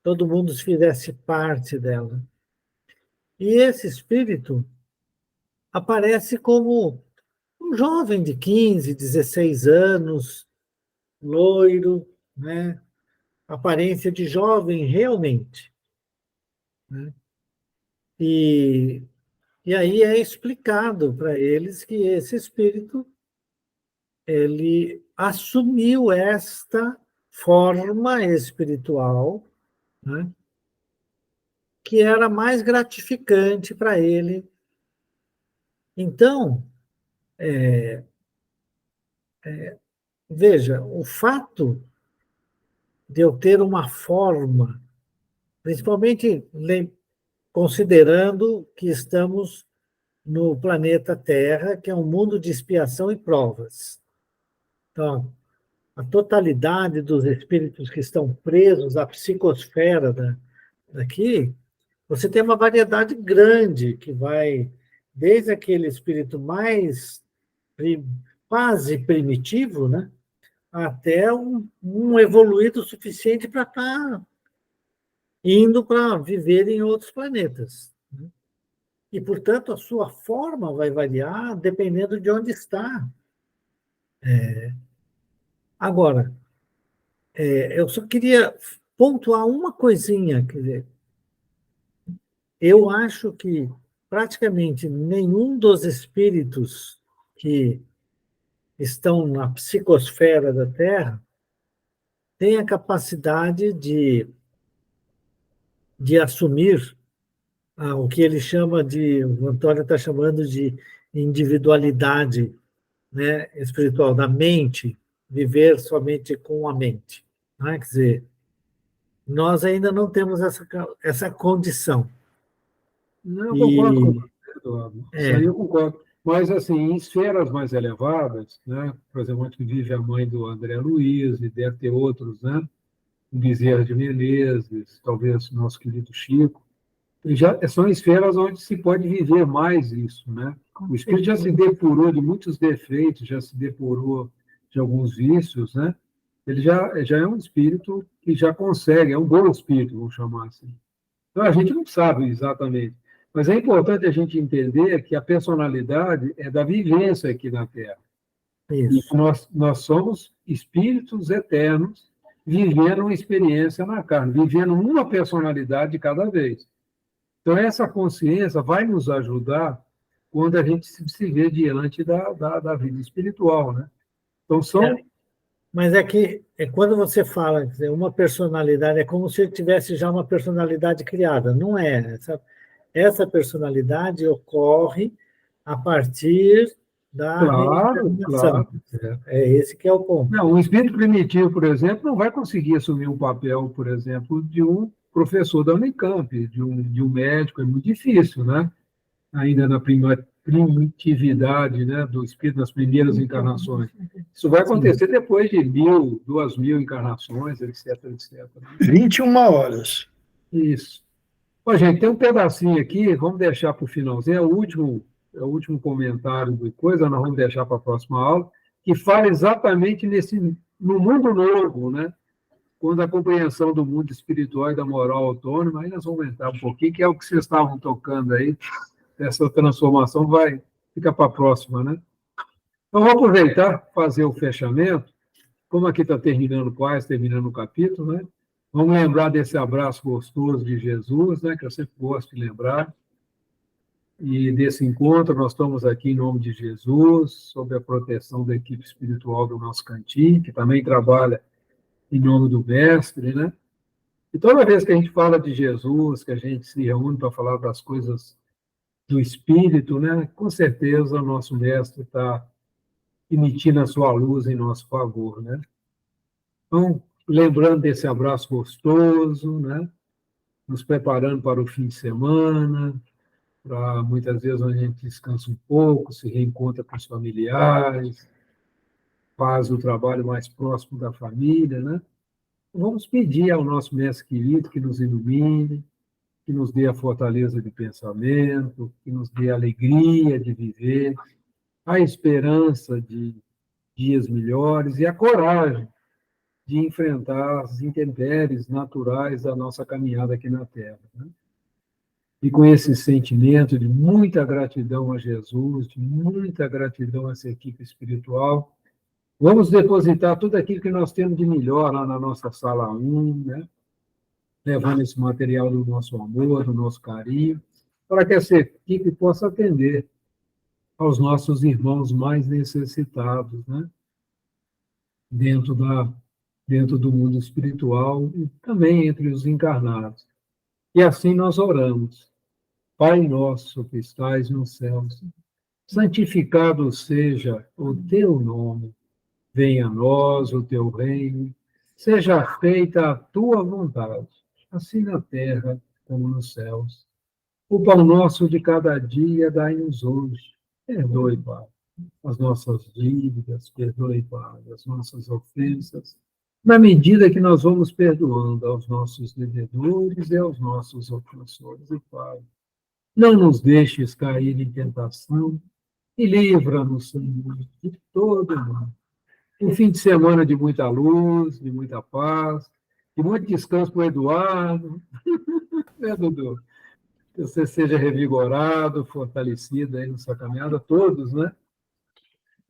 S2: todo mundo fizesse parte dela. E esse espírito aparece como um jovem de 15, 16 anos, loiro, né? Aparência de jovem realmente, né? E, e aí é explicado para eles que esse espírito ele assumiu esta forma espiritual, né? Que era mais gratificante para ele. Então, veja, o fato de eu ter uma forma, principalmente considerando que estamos no planeta Terra, que é um mundo de expiação e provas. Então, a totalidade dos espíritos que estão presos à psicosfera daqui, você tem uma variedade grande que vai desde aquele espírito mais quase primitivo, né, até um evoluído suficiente para estar indo para viver em outros planetas, né? E, portanto, a sua forma vai variar dependendo de onde está. Agora, eu só queria pontuar uma coisinha, quer dizer, eu acho que praticamente nenhum dos espíritos que estão na psicosfera da Terra tem a capacidade de assumir o que ele chama de, o Antônio está chamando de individualidade, né, espiritual, da mente, viver somente com a mente. Né? Quer dizer, nós ainda não temos essa condição.
S1: Não, eu concordo com
S2: E,
S1: você, Eduardo. Isso aí eu concordo. Mas, assim, em esferas mais elevadas, né? Por exemplo, onde vive a mãe do André Luiz, e deve ter outros, né? O Bezerra de Menezes, talvez o nosso querido Chico, são esferas onde se pode viver mais isso, né? O espírito já se depurou de muitos defeitos, já se depurou de alguns vícios, né? Ele já é um espírito que já consegue, é um bom espírito, vamos chamar assim. Então, a gente não sabe exatamente, mas é importante a gente entender que a personalidade é da vivência aqui na Terra. E
S2: isso.
S1: nós somos espíritos eternos vivendo uma experiência na carne, vivendo uma personalidade de cada vez. Então, essa consciência vai nos ajudar quando a gente se vê diante da vida espiritual, né? Então,
S2: Mas é que quando você fala, quer dizer, uma personalidade, é como se eu tivesse já uma personalidade criada. Não é. Essa personalidade ocorre a partir da
S1: claro,
S2: reencarnação.
S1: claro.
S2: É esse que é o ponto.
S1: Não, um espírito primitivo, por exemplo, não vai conseguir assumir um papel, por exemplo, de um professor da Unicamp, de um médico, é muito difícil, né? Ainda na primitividade, né, do espírito nas primeiras encarnações. Isso vai acontecer depois de 1.000, 2.000 encarnações, etc, etc.
S4: 21 horas.
S1: Isso. Ó, gente, tem um pedacinho aqui, vamos deixar para o finalzinho, é o último comentário do coisa, nós vamos deixar para a próxima aula, que fala exatamente no mundo novo, né? Quando a compreensão do mundo espiritual e da moral autônoma, aí nós vamos entrar um pouquinho, que é o que vocês estavam tocando aí, essa transformação fica para a próxima, né? Então, vamos aproveitar, fazer o fechamento, como aqui está terminando quase, terminando o capítulo, né? Vamos lembrar desse abraço gostoso de Jesus, né? Que eu sempre gosto de lembrar. E desse encontro, nós estamos aqui em nome de Jesus, sob a proteção da equipe espiritual do nosso cantinho, que também trabalha em nome do Mestre, né? E toda vez que a gente fala de Jesus, que a gente se reúne para falar das coisas do Espírito, né? Com certeza o nosso Mestre está emitindo a sua luz em nosso favor, né? Então, lembrando desse abraço gostoso, né? Nos preparando para o fim de semana, para muitas vezes onde a gente descansa um pouco, se reencontra com os familiares, faz o trabalho mais próximo da família, né? Vamos pedir ao nosso mestre querido que nos ilumine, que nos dê a fortaleza de pensamento, que nos dê a alegria de viver, a esperança de dias melhores e a coragem de enfrentar as intempéries naturais da nossa caminhada aqui na Terra, né? E com esse sentimento de muita gratidão a Jesus, de muita gratidão a essa equipe espiritual, vamos depositar tudo aquilo que nós temos de melhor lá na nossa sala 1, né? Levando esse material do nosso amor, do nosso carinho, para que essa equipe possa atender aos nossos irmãos mais necessitados, né? Dentro do mundo espiritual e também entre os encarnados. E assim nós oramos. Pai nosso que estais nos céus, santificado seja o teu nome. Venha a nós o teu reino. Seja feita a tua vontade, assim na terra como nos céus. O pão nosso de cada dia dai-nos hoje. Perdoe, Pai, as nossas dívidas, perdoe, Pai, as nossas ofensas, na medida que nós vamos perdoando aos nossos devedores e aos nossos ofensores. E, Pai, não nos deixes cair em tentação e livra-nos, Senhor, de todo mal. Um fim de semana de muita luz, de muita paz, de muito descanso para o Eduardo, né, Dudu? Que você seja revigorado, fortalecido aí na sua caminhada, todos, né?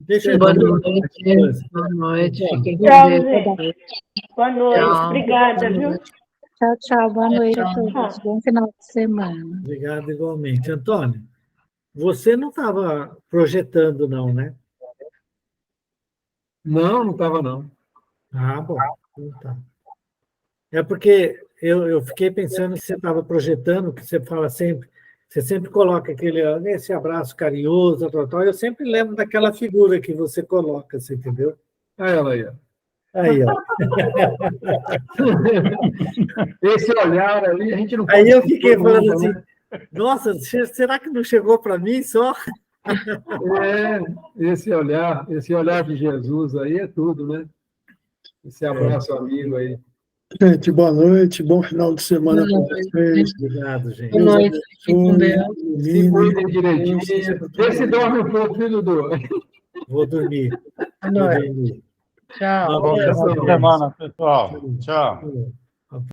S2: Deixa eu
S3: Boa
S2: dizer
S3: noite.
S2: uma coisa.
S3: Boa noite. Fiquem com
S7: Tchau,
S3: Deus.
S7: gente. Boa noite.
S3: Tchau.
S7: Obrigada, viu?
S8: Tchau, tchau. Boa noite a
S7: Tchau.
S8: todos. Bom final de semana.
S2: Obrigado igualmente. Antônio, você não estava projetando, não, né?
S1: Não estava, não.
S2: Ah, bom. Então tá. É porque eu fiquei pensando que você estava projetando, que você fala sempre, você sempre coloca esse abraço carinhoso, tal. Eu sempre lembro daquela figura que você coloca, você entendeu?
S1: Olha ela aí. Ó.
S2: Aí, ó.
S1: Esse olhar ali, a gente não
S2: Aí
S1: pode
S2: eu fiquei
S1: todo
S2: falando
S1: mundo,
S2: assim,
S1: né?
S2: nossa, será que não chegou para mim só?
S1: Esse olhar de Jesus aí é tudo, né? Esse abraço amigo aí.
S4: Gente, boa noite, bom final de semana
S3: Boa
S4: para
S3: noite.
S4: vocês.
S2: Obrigado, gente.
S3: Boa noite. Fiquem com Deus.
S1: Se cuidem direitinho. Vê se dorme um pouco, filho Dudu.
S2: Vou dormir.
S3: Boa
S2: Vou
S3: noite.
S2: dormir.
S3: Tchau.
S2: Um abraço.
S9: Boa semana, pessoal. Tchau.
S2: Tchau.